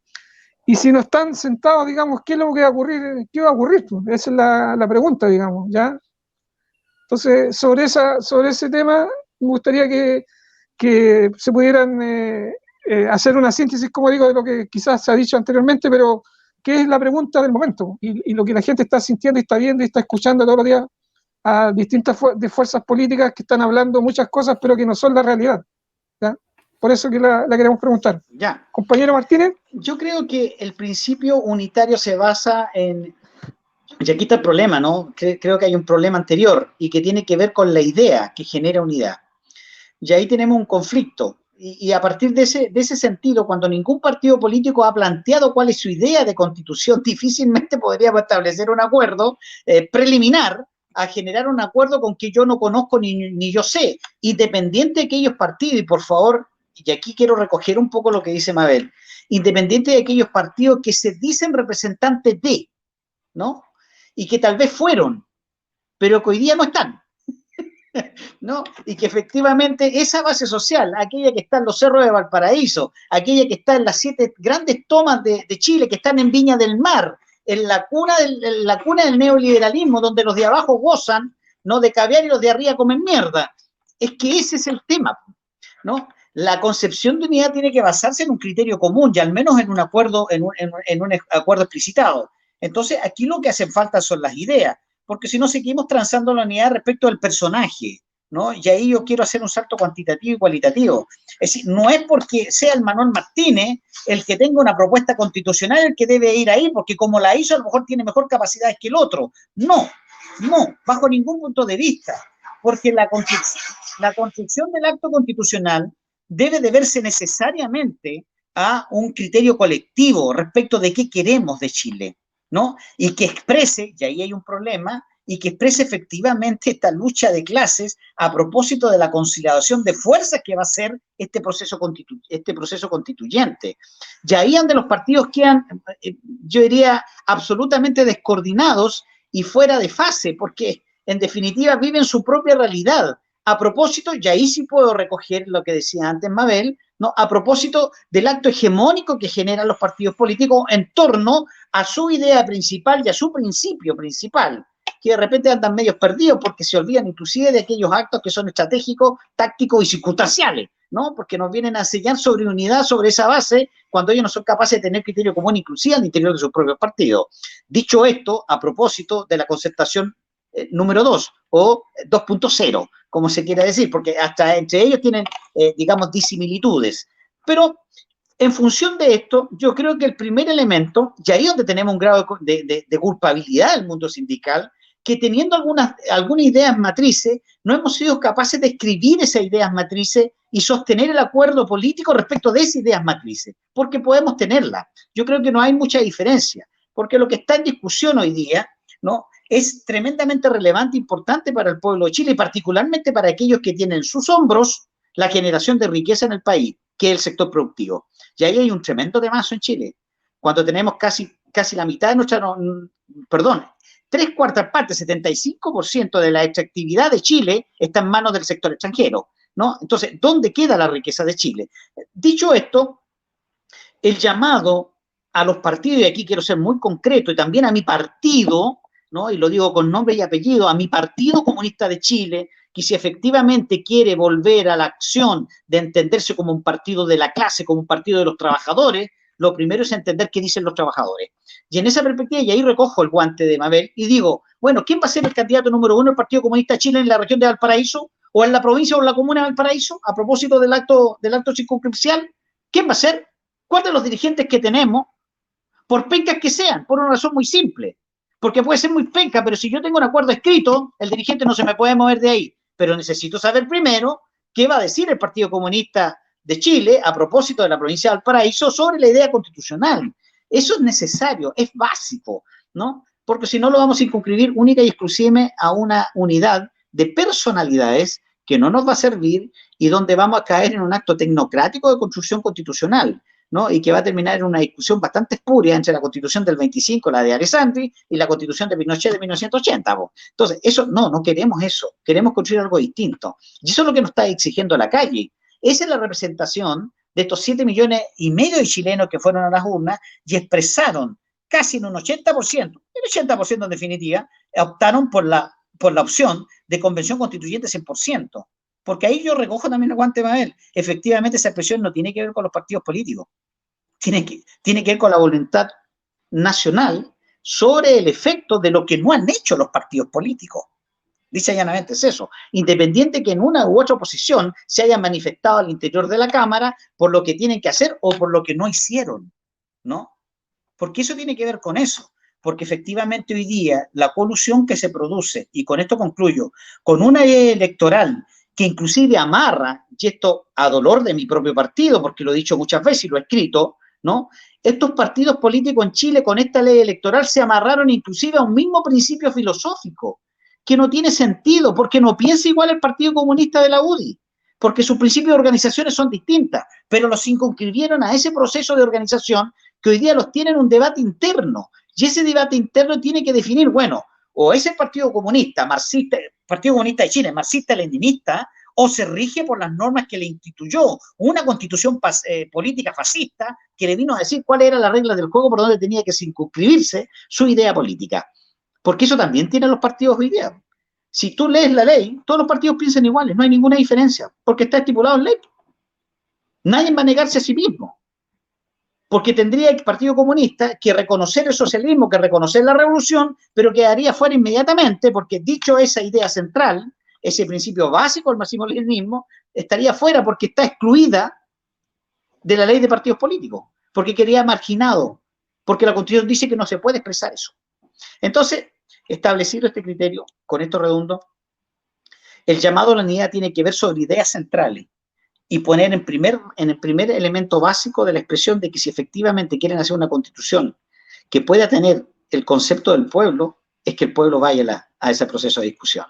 S2: si no están sentados, digamos, ¿qué es lo que va a ocurrir? ¿Qué va a ocurrir? Pues? Esa es la pregunta, digamos, ¿ya? Entonces, sobre ese tema, me gustaría que se pudieran hacer una síntesis, como digo, de lo que quizás se ha dicho anteriormente, pero ¿qué es la pregunta del momento? Y lo que la gente está sintiendo y está viendo y está escuchando todos los días a distintas fuerzas políticas que están hablando muchas cosas, pero que no son la realidad. ¿Ya? Por eso que la queremos preguntar.
S3: Ya.
S2: Compañero Martínez.
S3: Yo creo que el principio unitario se basa en... Y aquí está el problema, ¿no? Creo que hay un problema anterior y que tiene que ver con la idea que genera unidad. Y ahí tenemos un conflicto. Y a partir de ese sentido, cuando ningún partido político ha planteado cuál es su idea de constitución, difícilmente podríamos establecer un acuerdo preliminar a generar un acuerdo con que yo no conozco ni yo sé, independiente de aquellos partidos, y por favor, y aquí quiero recoger un poco lo que dice Mabel, independiente de aquellos partidos que se dicen representantes de, ¿no? Y que tal vez fueron, pero que hoy día no están. ¿No? Y que efectivamente esa base social, aquella que está en los cerros de Valparaíso, aquella que está en las 7 grandes tomas de Chile, que están en Viña del Mar, en la cuna del neoliberalismo, donde los de abajo gozan, ¿no?, de caviar y los de arriba comen mierda. Es que ese es el tema, ¿no? La concepción de unidad tiene que basarse en un criterio común y al menos en un acuerdo, en un acuerdo explicitado. Entonces, aquí lo que hacen falta son las ideas, porque si no seguimos transando la unidad respecto al personaje, ¿no? Y ahí yo quiero hacer un salto cuantitativo y cualitativo. Es decir, no es porque sea el Manuel Martínez el que tenga una propuesta constitucional el que debe ir ahí, porque como la hizo a lo mejor tiene mejor capacidades que el otro. No, bajo ningún punto de vista, porque la construcción del acto constitucional debe deberse necesariamente a un criterio colectivo respecto de qué queremos de Chile, ¿no? Y que exprese, y ahí hay un problema, y que exprese efectivamente esta lucha de clases a propósito de la conciliación de fuerzas que va a ser este proceso constituyente. Y ahí donde los partidos quedan, yo diría, absolutamente descoordinados y fuera de fase, porque en definitiva viven su propia realidad. A propósito, y ahí sí puedo recoger lo que decía antes Mabel, ¿no?, a propósito del acto hegemónico que generan los partidos políticos en torno a su idea principal y a su principio principal, que de repente andan medios perdidos porque se olvidan inclusive de aquellos actos que son estratégicos, tácticos y circunstanciales, ¿no? Porque nos vienen a enseñar sobre unidad, sobre esa base, cuando ellos no son capaces de tener criterio común inclusive al interior de sus propios partidos. Dicho esto, a propósito de la concertación número 2 o 2.0, como se quiera decir, porque hasta entre ellos tienen, digamos, disimilitudes. Pero en función de esto, yo creo que el primer elemento, y ahí es donde tenemos un grado de culpabilidad del mundo sindical, que teniendo algunas ideas matrices, no hemos sido capaces de escribir esas ideas matrices y sostener el acuerdo político respecto de esas ideas matrices, porque podemos tenerlas. Yo creo que no hay mucha diferencia, porque lo que está en discusión hoy día, ¿no?, es tremendamente relevante e importante para el pueblo de Chile y particularmente para aquellos que tienen en sus hombros la generación de riqueza en el país, que es el sector productivo. Y ahí hay un tremendo temazo en Chile, cuando tenemos casi la mitad de nuestra, perdón, 3/4 partes, 75% de la extractividad de Chile está en manos del sector extranjero, ¿no? Entonces, ¿dónde queda la riqueza de Chile? Dicho esto, el llamado a los partidos, y aquí quiero ser muy concreto, y también a mi partido, ¿no?, y lo digo con nombre y apellido, a mi Partido Comunista de Chile, que si efectivamente quiere volver a la acción de entenderse como un partido de la clase, como un partido de los trabajadores, lo primero es entender qué dicen los trabajadores. Y en esa perspectiva, y ahí recojo el guante de Mabel y digo, bueno, ¿quién va a ser el candidato número 1 del Partido Comunista de Chile en la región de Valparaíso, o en la provincia o en la comuna de Valparaíso, a propósito del acto circunscripcional? ¿Quién va a ser? ¿Cuál de los dirigentes que tenemos? Por pencas que sean, por una razón muy simple. Porque puede ser muy penca, pero si yo tengo un acuerdo escrito, el dirigente no se me puede mover de ahí. Pero necesito saber primero qué va a decir el Partido Comunista de Chile a propósito de la provincia de Valparaíso sobre la idea constitucional. Eso es necesario, es básico, ¿no? Porque si no lo vamos a circunscribir única y exclusivamente a una unidad de personalidades que no nos va a servir y donde vamos a caer en un acto tecnocrático de construcción constitucional, ¿no? Y que va a terminar en una discusión bastante espuria entre la Constitución del 25, la de Alessandri, y la Constitución de Pinochet de 1980. Entonces, eso no queremos eso. Queremos construir algo distinto. Y eso es lo que nos está exigiendo la calle. Esa es la representación de estos 7,5 millones de chilenos que fueron a las urnas y expresaron casi en un 80%, el 80% en definitiva, optaron por la opción de convención constituyente 100%. Porque ahí yo recojo también el guante, Mabel. Efectivamente, esa expresión no tiene que ver con los partidos políticos. Tiene que ver con la voluntad nacional sobre el efecto de lo que no han hecho los partidos políticos. Dice llanamente es eso, independiente que en una u otra posición se hayan manifestado al interior de la Cámara por lo que tienen que hacer o por lo que no hicieron, ¿no? Porque eso tiene que ver con eso, porque efectivamente hoy día la colusión que se produce, y con esto concluyo, con una ley electoral que inclusive amarra, y esto a dolor de mi propio partido, porque lo he dicho muchas veces y lo he escrito, ¿no? Estos partidos políticos en Chile con esta ley electoral se amarraron inclusive a un mismo principio filosófico, que no tiene sentido, porque no piensa igual el Partido Comunista de la UDI, porque sus principios de organizaciones son distintas, pero los circunscribieron a ese proceso de organización que hoy día los tiene en un debate interno, y ese debate interno tiene que definir, bueno, o es el Partido Comunista, marxista, Partido Comunista de Chile, marxista-leninista, o se rige por las normas que le instituyó una constitución política fascista que le vino a decir cuáles eran las reglas del juego por donde tenía que circunscribirse su idea política. Porque eso también tienen los partidos hoy día. Si tú lees la ley, todos los partidos piensan iguales, no hay ninguna diferencia, porque está estipulado en ley. Nadie va a negarse a sí mismo. Porque tendría el Partido Comunista que reconocer el socialismo, que reconocer la revolución, pero quedaría fuera inmediatamente, porque dicho esa idea central, ese principio básico del marxismo-leninismo, estaría fuera porque está excluida de la ley de partidos políticos, porque quedaría marginado, porque la Constitución dice que no se puede expresar eso. Entonces, establecido este criterio, con esto redundo, el llamado a la unidad tiene que ver sobre ideas centrales y poner en el primer elemento básico de la expresión de que si efectivamente quieren hacer una constitución que pueda tener el concepto del pueblo, es que el pueblo vaya a ese proceso de discusión.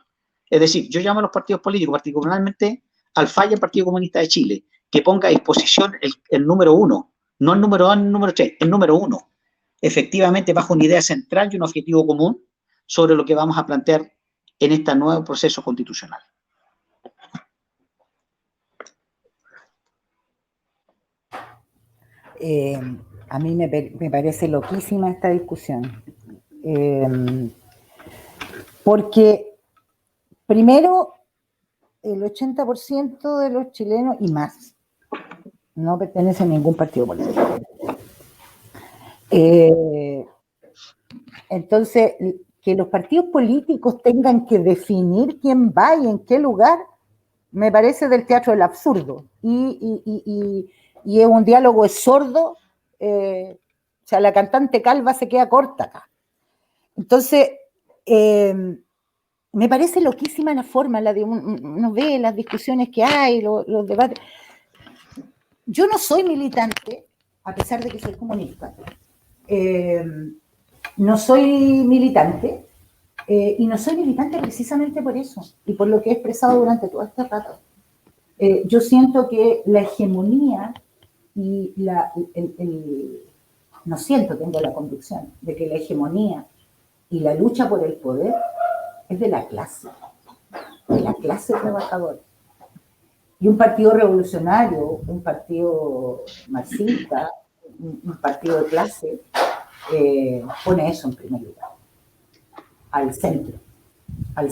S3: Es decir, yo llamo a los partidos políticos, particularmente al FAI, el Partido Comunista de Chile, que ponga a disposición el número 1, no el número 2 ni el número 3, el número 1, efectivamente bajo una idea central y un objetivo común sobre lo que vamos a plantear en este nuevo proceso constitucional.
S1: A mí me parece loquísima esta discusión. Porque, primero, el 80% de los chilenos y más no pertenecen a ningún partido político. Entonces, que los partidos políticos tengan que definir quién va y en qué lugar, me parece del teatro del absurdo. Y es un diálogo sordo, o sea, la cantante calva se queda corta acá. Entonces, me parece loquísima la forma, la de uno ve las discusiones que hay, los debates. Yo no soy militante, a pesar de que soy comunista. No soy militante, y no soy militante precisamente por eso, y por lo que he expresado durante todo este rato. Yo siento que la hegemonía y no siento, tengo la convicción de que la hegemonía y la lucha por el poder es de la clase trabajadora. Y un partido revolucionario, un partido marxista, un partido de clase, pone eso en primer lugar, al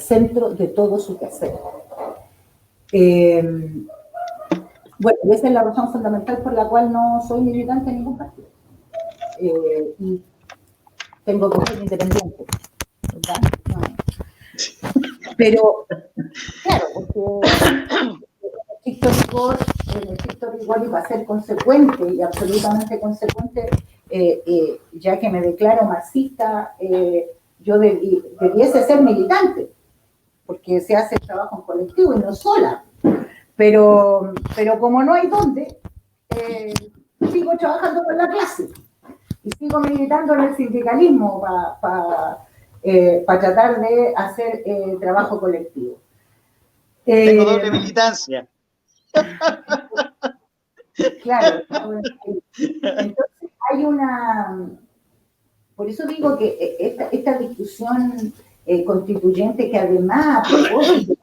S1: centro de todo su quehacer. Bueno, esa es la razón fundamental por la cual no soy militante en ningún partido. Y tengo que ser independiente, ¿verdad? No. Pero, claro, porque en el estricto rigor, y para ser consecuente y absolutamente consecuente, ya que me declaro marxista, yo debiese ser militante, porque se hace el trabajo en colectivo y no sola. Pero como no hay dónde, sigo trabajando con la clase y sigo militando en el sindicalismo para tratar de hacer trabajo colectivo.
S3: Tengo doble militancia.
S1: Claro. Entonces hay por eso digo que esta discusión constituyente, que además de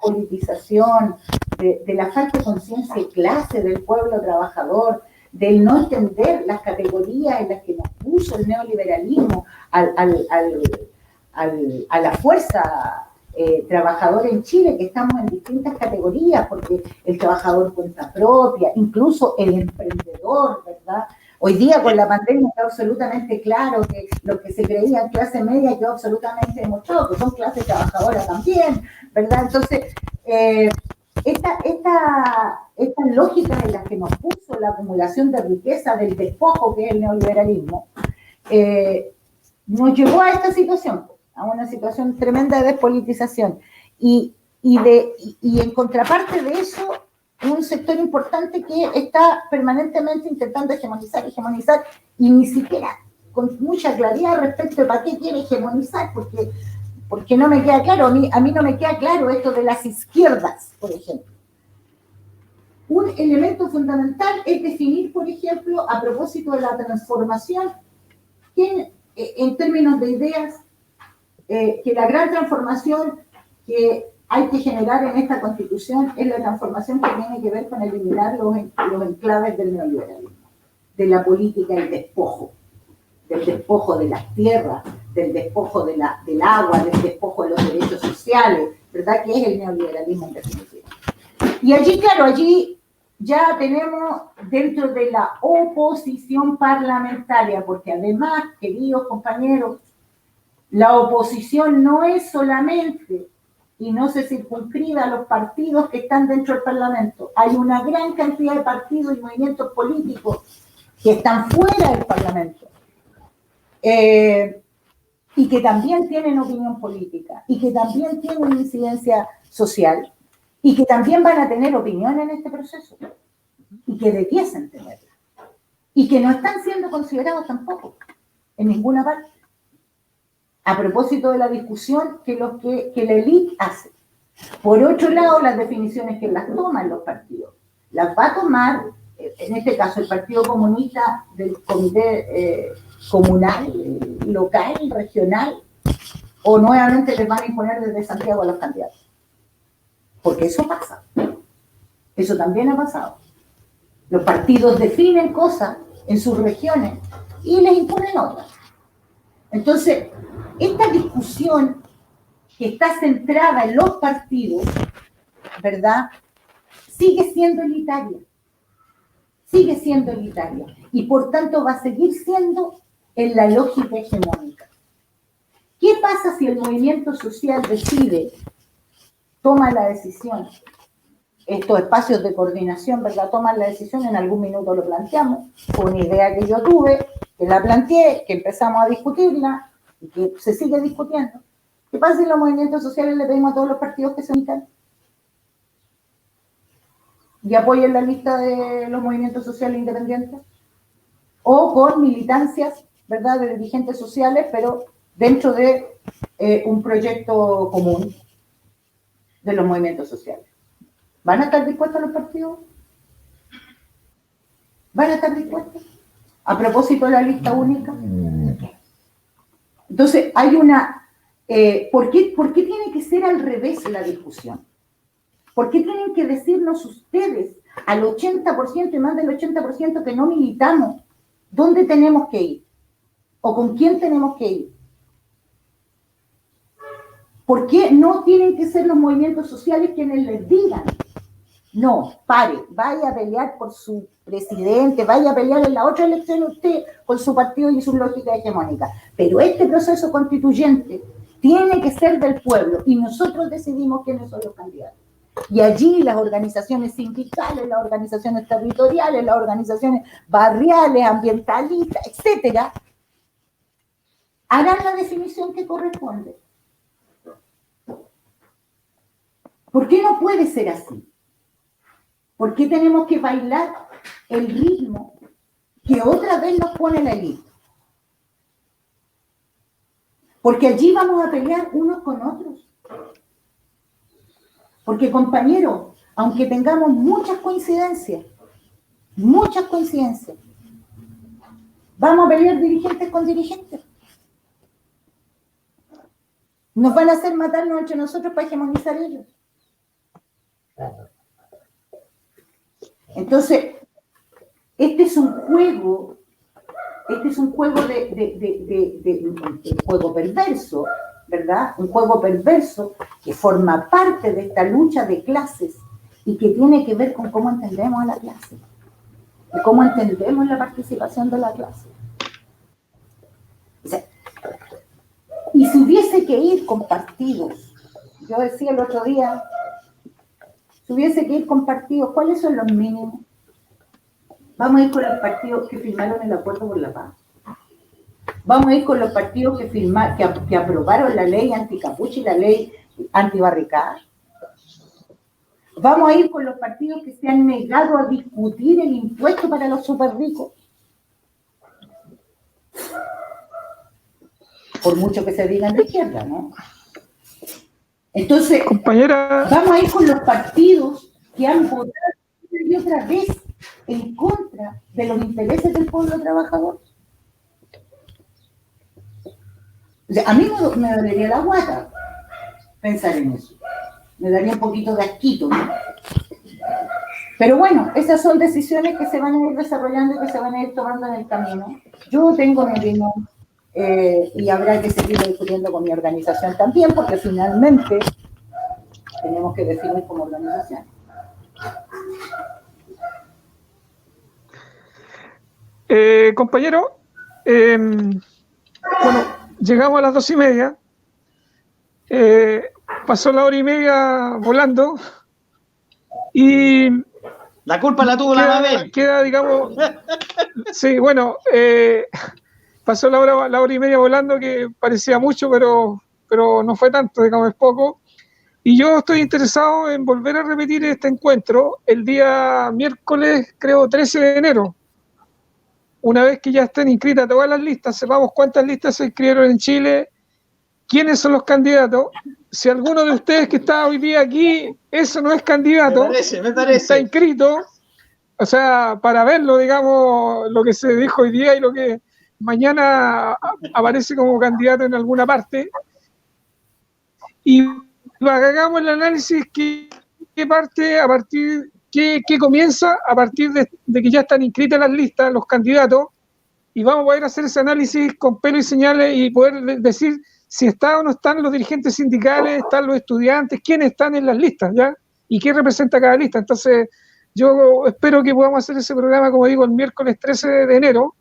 S1: politización, de la falta de conciencia y clase del pueblo trabajador, del no entender las categorías en las que nos puso el neoliberalismo a la fuerza trabajadores en Chile, que estamos en distintas categorías, porque el trabajador cuenta propia, incluso el emprendedor, ¿verdad? Hoy día con la pandemia está absolutamente claro que lo que se creía en clase media quedó absolutamente demostrado, que son clases trabajadoras también, ¿verdad? Entonces, estas lógicas en las que nos puso la acumulación de riqueza del despojo que es el neoliberalismo, nos llevó a esta situación, a una situación tremenda de despolitización. Y en contraparte de eso, un sector importante que está permanentemente intentando hegemonizar, y ni siquiera con mucha claridad respecto de para qué quiere hegemonizar, porque no me queda claro, a mí no me queda claro esto de las izquierdas, por ejemplo. Un elemento fundamental es definir, por ejemplo, a propósito de la transformación, que en términos de ideas, que la gran transformación que hay que generar en esta Constitución es la transformación que tiene que ver con eliminar los enclaves del neoliberalismo, de la política del despojo de las tierras, del despojo del agua, del despojo de los derechos sociales, ¿verdad? Que es el neoliberalismo en definitiva. Y allí, claro, allí ya tenemos dentro de la oposición parlamentaria, porque además, queridos compañeros, la oposición no es solamente y no se circunscribe a los partidos que están dentro del Parlamento. Hay una gran cantidad de partidos y movimientos políticos que están fuera del Parlamento y que también tienen opinión política y que también tienen incidencia social y que también van a tener opinión en este proceso y que debiesen tenerla y que no están siendo considerados tampoco en ninguna parte. A propósito de la discusión que la élite hace. Por otro lado, las definiciones que las toman los partidos, las va a tomar, en este caso, el Partido Comunista del Comité Comunal, local, regional, o nuevamente les van a imponer desde Santiago a los candidatos. Porque eso pasa. Eso también ha pasado. Los partidos definen cosas en sus regiones y les imponen otras. Entonces, esta discusión que está centrada en los partidos, ¿verdad? Sigue siendo elitaria. Sigue siendo elitaria. Y por tanto va a seguir siendo en la lógica hegemónica. ¿Qué pasa si el movimiento social decide, toma la decisión? Estos espacios de coordinación, ¿verdad? Toman la decisión, en algún minuto lo planteamos, fue una idea que yo tuve, que la planteé, que empezamos a discutirla, y que se sigue discutiendo. ¿Qué pasa si los movimientos sociales le pedimos a todos los partidos que se unan y apoyen la lista de los movimientos sociales independientes? O con militancias, ¿verdad?, de dirigentes sociales, pero dentro de un proyecto común de los movimientos sociales. ¿Van a estar dispuestos los partidos? ¿Van a estar dispuestos? A propósito de la lista única. Entonces, hay una... ¿por qué tiene que ser al revés la discusión? ¿Por qué tienen que decirnos ustedes, al 80% y más del 80% que no militamos, dónde tenemos que ir? ¿O con quién tenemos que ir? ¿Por qué no tienen que ser los movimientos sociales quienes les digan? No, pare, vaya a pelear por su presidente, vaya a pelear en la otra elección usted con su partido y su lógica hegemónica. Pero este proceso constituyente tiene que ser del pueblo y nosotros decidimos quiénes son los candidatos. Y allí las organizaciones sindicales, las organizaciones territoriales, las organizaciones barriales, ambientalistas, etcétera, harán la definición que corresponde. ¿Por qué no puede ser así? ¿Por qué tenemos que bailar el ritmo que otra vez nos pone la élite? Porque allí vamos a pelear unos con otros. Porque, compañeros, aunque tengamos muchas coincidencias, vamos a pelear dirigentes con dirigentes. Nos van a hacer matarnos entre nosotros para hegemonizar ellos. Entonces, este es un juego de juego perverso, ¿verdad? Un juego perverso que forma parte de esta lucha de clases y que tiene que ver con cómo entendemos a la clase y cómo entendemos la participación de la clase. O sea, y si hubiese que ir con partidos, yo decía el otro día, si hubiese que ir con partidos, ¿cuáles son los mínimos? Vamos a ir con los partidos que firmaron el acuerdo por la paz. Vamos a ir con los partidos que aprobaron la ley anticapucha y la ley antibarricada. Vamos a ir con los partidos que se han negado a discutir el impuesto para los superricos. Por mucho que se digan de izquierda, ¿no? Entonces,
S2: compañera,
S1: vamos a ir con los partidos que han votado una y otra vez en contra de los intereses del pueblo trabajador. O sea, a mí me dolería la guata pensar en eso. Me daría un poquito de asquito, ¿no? Pero bueno, esas son decisiones que se van a ir desarrollando y que se van a ir tomando en el camino. Yo tengo mi opinión y habrá que seguir discutiendo con mi organización también, porque finalmente tenemos que definir como organización.
S2: Compañero, bueno, llegamos a las 2:30. Pasó la 1:30 volando y
S3: la culpa la tuvo la Mabel.
S2: Queda, digamos, sí, bueno, pasó la 1:30 volando, que parecía mucho, pero no fue tanto, digamos, es poco. Y yo estoy interesado en volver a repetir este encuentro el día miércoles, creo, 13 de enero. Una vez que ya estén inscritas todas las listas, sepamos cuántas listas se inscribieron en Chile, quiénes son los candidatos. Si alguno de ustedes que está hoy día aquí, eso no es candidato,
S3: me parece.
S2: Está inscrito, o sea, para verlo, digamos, lo que se dijo hoy día y lo que mañana aparece como candidato en alguna parte, y hagamos el análisis qué parte, a partir, qué comienza a partir de que ya están inscritas las listas, los candidatos, y vamos a poder hacer ese análisis con pelo y señales y poder decir si están o no están los dirigentes sindicales, están los estudiantes, quiénes están en las listas, ¿ya? Y qué representa cada lista. Entonces, yo espero que podamos hacer ese programa, como digo, el miércoles 13 de enero,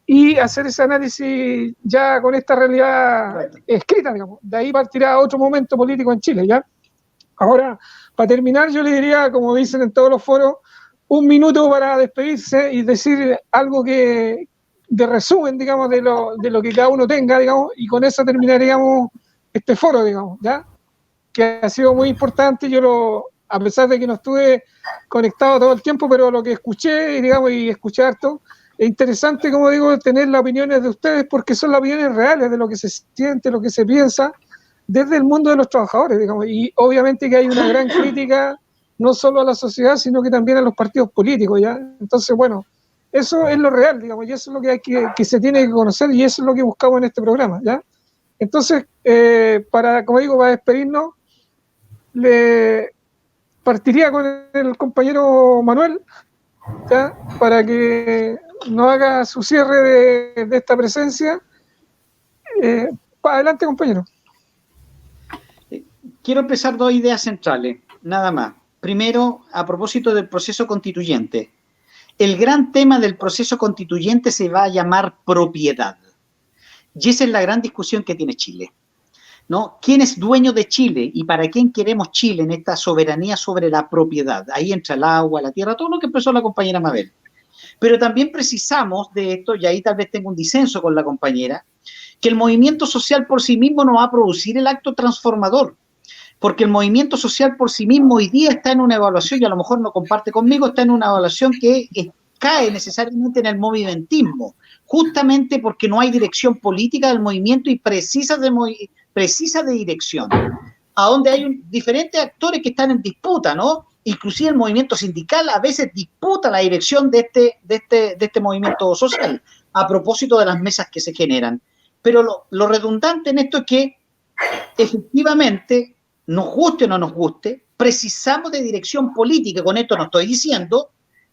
S2: y hacer ese análisis ya con esta realidad escrita, digamos. De ahí partirá otro momento político en Chile, ¿ya? Ahora, para terminar, yo le diría, como dicen en todos los foros, 1 minuto para despedirse y decir algo de resumen, digamos, de lo que cada uno tenga, digamos, y con eso terminaríamos este foro, digamos, ¿ya? Que ha sido muy importante. A pesar de que no estuve conectado todo el tiempo, pero lo que escuché, digamos, y escuché harto, es interesante, como digo, tener las opiniones de ustedes, porque son las opiniones reales de lo que se siente, lo que se piensa desde el mundo de los trabajadores, digamos, y obviamente que hay una gran crítica no solo a la sociedad, sino que también a los partidos políticos, ¿ya? Entonces, bueno, eso es lo real, digamos, y eso es lo que hay que se tiene que conocer, y eso es lo que buscamos en este programa, ¿ya? Entonces, como digo, para despedirnos, partiría con el compañero Manuel, ¿ya? Para que nos haga su cierre de esta presencia. Adelante, compañero.
S3: Quiero empezar 2 ideas centrales, nada más. Primero, a propósito del proceso constituyente. El gran tema del proceso constituyente se va a llamar propiedad. Y esa es la gran discusión que tiene Chile, ¿no? ¿Quién es dueño de Chile y para quién queremos Chile en esta soberanía sobre la propiedad? Ahí entra el agua, la tierra, todo lo que expresó la compañera Mabel. Pero también precisamos de esto, y ahí tal vez tengo un disenso con la compañera, que el movimiento social por sí mismo no va a producir el acto transformador, porque el movimiento social por sí mismo hoy día está en una evaluación, y a lo mejor no comparte conmigo, está en una evaluación que cae necesariamente en el movimentismo, justamente porque no hay dirección política del movimiento y precisa de dirección, a donde hay diferentes actores que están en disputa, ¿no? Inclusive el movimiento sindical a veces disputa la dirección de este movimiento social, a propósito de las mesas que se generan. Pero lo redundante en esto es que, efectivamente, nos guste o no nos guste, precisamos de dirección política. Con esto no estoy diciendo,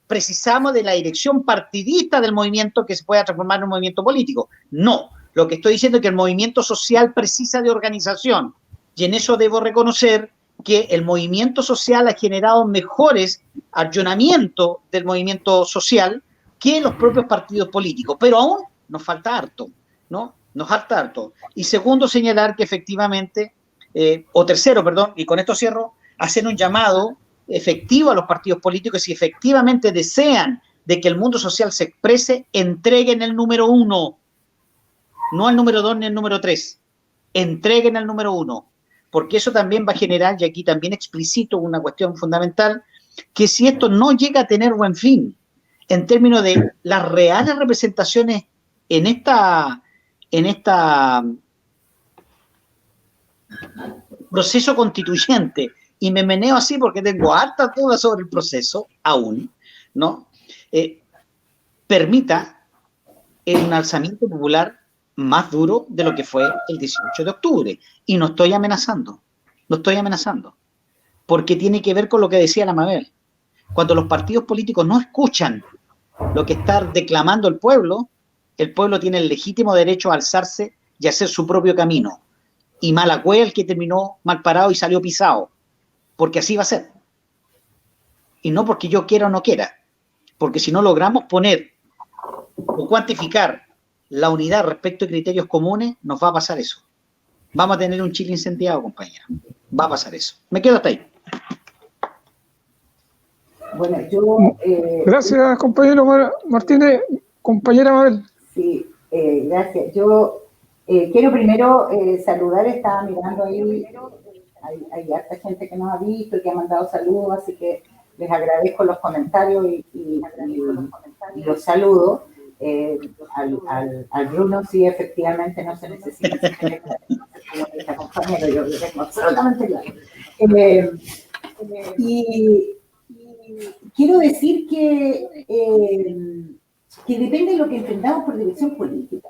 S3: precisamos de la dirección partidista del movimiento que se pueda transformar en un movimiento político. No, Lo que estoy diciendo es que el movimiento social precisa de organización, y en eso debo reconocer que el movimiento social ha generado mejores accionamientos del movimiento social que los propios partidos políticos, pero aún nos falta harto, ¿no? Nos falta harto. Y segundo, señalar que efectivamente, o tercero, perdón, y con esto cierro, hacer un llamado efectivo a los partidos políticos, si efectivamente desean de que el mundo social se exprese, entreguen el número 1, no al número 2 ni al número 3, entreguen al número 1, porque eso también va a generar, y aquí también explicito una cuestión fundamental, que si esto no llega a tener buen fin, en términos de las reales representaciones en esta proceso constituyente, y me meneo así porque tengo hartas dudas sobre el proceso aún, ¿no? Permita un alzamiento popular más duro de lo que fue el 18 de octubre. Y no estoy amenazando, porque tiene que ver con lo que decía la Mabel. Cuando los partidos políticos no escuchan lo que está declamando el pueblo tiene el legítimo derecho a alzarse y hacer su propio camino. Y Malagüe el que terminó mal parado y salió pisado, porque así va a ser. Y no porque yo quiera o no quiera, porque si no logramos poner o cuantificar la unidad respecto a criterios comunes, nos va a pasar eso. Vamos a tener un Chile incendiado, compañera. Va a pasar eso. Me quedo hasta ahí.
S1: Bueno, yo...
S2: Gracias, compañero Martínez. Compañera Mabel.
S1: Sí, gracias. Yo quiero primero saludar, estaba mirando ahí, hay harta gente que nos ha visto y que ha mandado saludos, así que les agradezco los comentarios y los saludo. Al Bruno sí, efectivamente no se necesita este compañero, yo lo tengo absolutamente claro. Y quiero decir que depende de lo que entendamos por dirección política.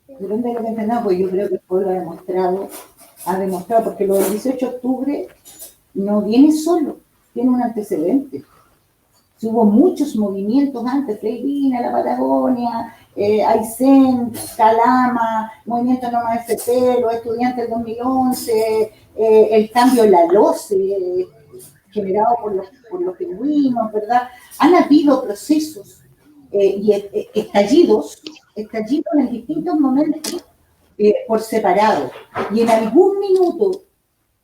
S1: Depende de lo que entendamos, porque yo creo que el pueblo ha demostrado, porque lo del 18 de octubre no viene solo, tiene un antecedente. Hubo muchos movimientos antes, Freirina, la Patagonia, Aysén, Calama, Movimiento No Más FP, los estudiantes del 2011, el cambio de la LOCE, generado por los pingüinos, ¿verdad? Han habido procesos y estallidos en distintos momentos por separado. Y en algún minuto,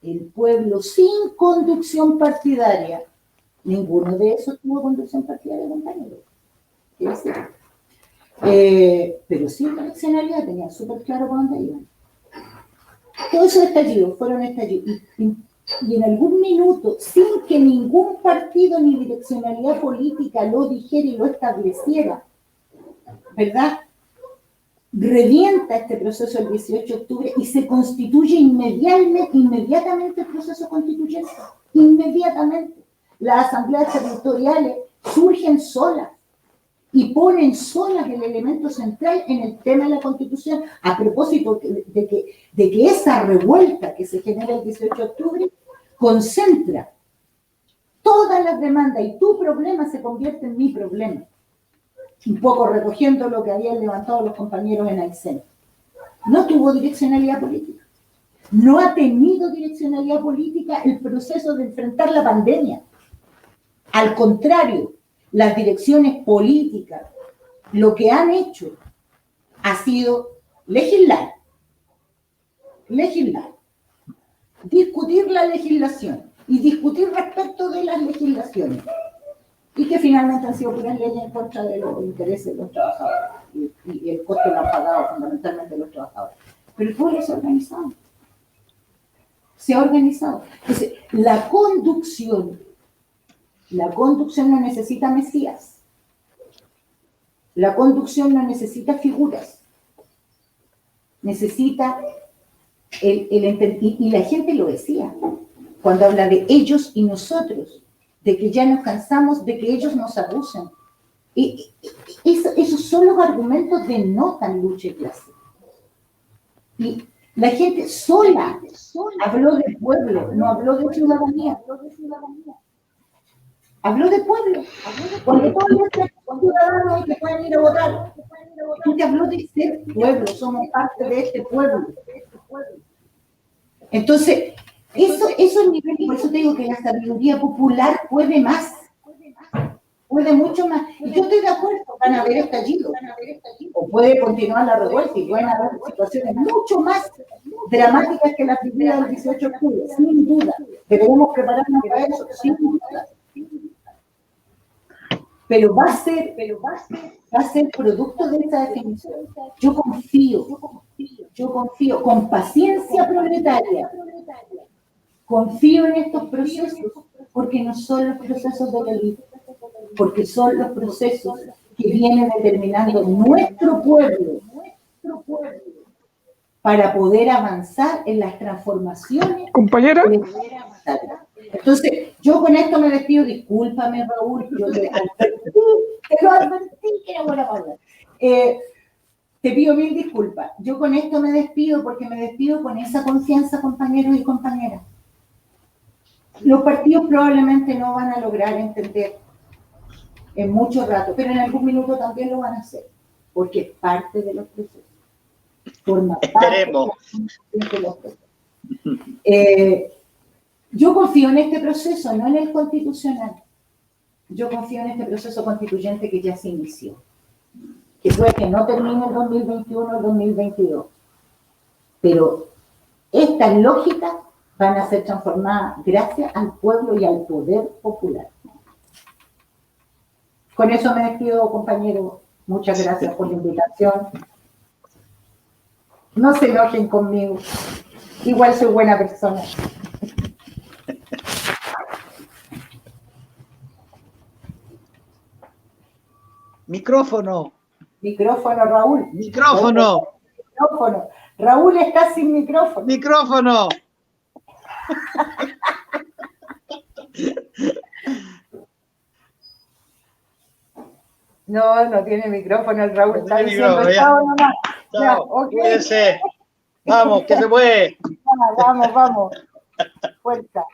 S1: el pueblo sin conducción partidaria, ninguno de esos tuvo conducción partidaria, compañero. Pero sí la accionaria tenía súper claro por dónde iban. Todos esos estallidos fueron estallidos. Y en algún minuto, sin que ningún partido ni direccionalidad política lo dijera y lo estableciera, ¿verdad? Revienta este proceso el 18 de octubre y se constituye inmediatamente el proceso constituyente. Inmediatamente. Las asambleas territoriales surgen solas y ponen solas el elemento central en el tema de la Constitución, a propósito de que esa revuelta que se genera el 18 de octubre concentra todas las demandas y tu problema se convierte en mi problema. Un poco recogiendo lo que habían levantado los compañeros en Aysén. No tuvo direccionalidad política. No ha tenido direccionalidad política el proceso de enfrentar la pandemia. Al contrario, las direcciones políticas lo que han hecho ha sido legislar, discutir la legislación y discutir respecto de las legislaciones, y que finalmente han sido puras leyes en contra de los intereses de los trabajadores y el costo lo han pagado fundamentalmente los trabajadores. Pero el pueblo se ha organizado. Entonces, la conducción no necesita mesías. La conducción no necesita figuras. Necesita y la gente lo decía, cuando habla de ellos y nosotros, de que ya nos cansamos de que ellos nos abusen. Y esos son los argumentos de no tan lucha y clase. Y la gente sola habló de pueblo, no habló de ciudadanía. Habló de pueblo. Cuando todos los ciudadanos que pueden ir a votar, solamente habló de ser pueblo, somos parte de este pueblo. Entonces, eso es el nivel, por eso te digo que la sabiduría popular puede más, puede mucho más. Y yo estoy de acuerdo, van a haber estallidos, o puede continuar la revuelta y pueden haber situaciones mucho más dramáticas que las vividas del 18 de octubre, sin duda. Debemos prepararnos para eso, sin duda. Pero va a ser producto de esa definición. Yo confío, con paciencia proletaria, confío en estos procesos, porque no son los procesos de la élite, porque son los procesos que vienen determinando nuestro pueblo para poder avanzar en las transformaciones.
S2: Compañera.
S1: Entonces, yo con esto me despido. Discúlpame, Raúl, yo te lo advertí que era buena para hablar. Te pido mil disculpas. Yo con esto me despido porque me despido con esa confianza, compañeros y compañeras. Los partidos probablemente no van a lograr entender en mucho rato, pero en algún minuto también lo van a hacer, porque es parte de los procesos.
S3: Esperemos.
S1: De los procesos. Yo confío en este proceso, no en el constitucional. Yo confío en este proceso constituyente que ya se inició, que puede que no termine el 2021 o el 2022, pero estas lógicas van a ser transformadas gracias al pueblo y al poder popular. Con eso me despido, compañeros. Muchas gracias por la invitación. No se enojen conmigo. Igual soy buena persona.
S3: Micrófono.
S1: Micrófono, Raúl.
S3: Micrófono.
S1: Micrófono. Raúl está sin micrófono.
S3: Micrófono.
S1: No tiene micrófono el Raúl. Está
S3: tiene
S1: diciendo
S3: micrófono,
S1: chao nomás.
S3: Chao,
S1: Okay.
S3: cuídense. Vamos, que se puede.
S1: Vamos. Fuerza.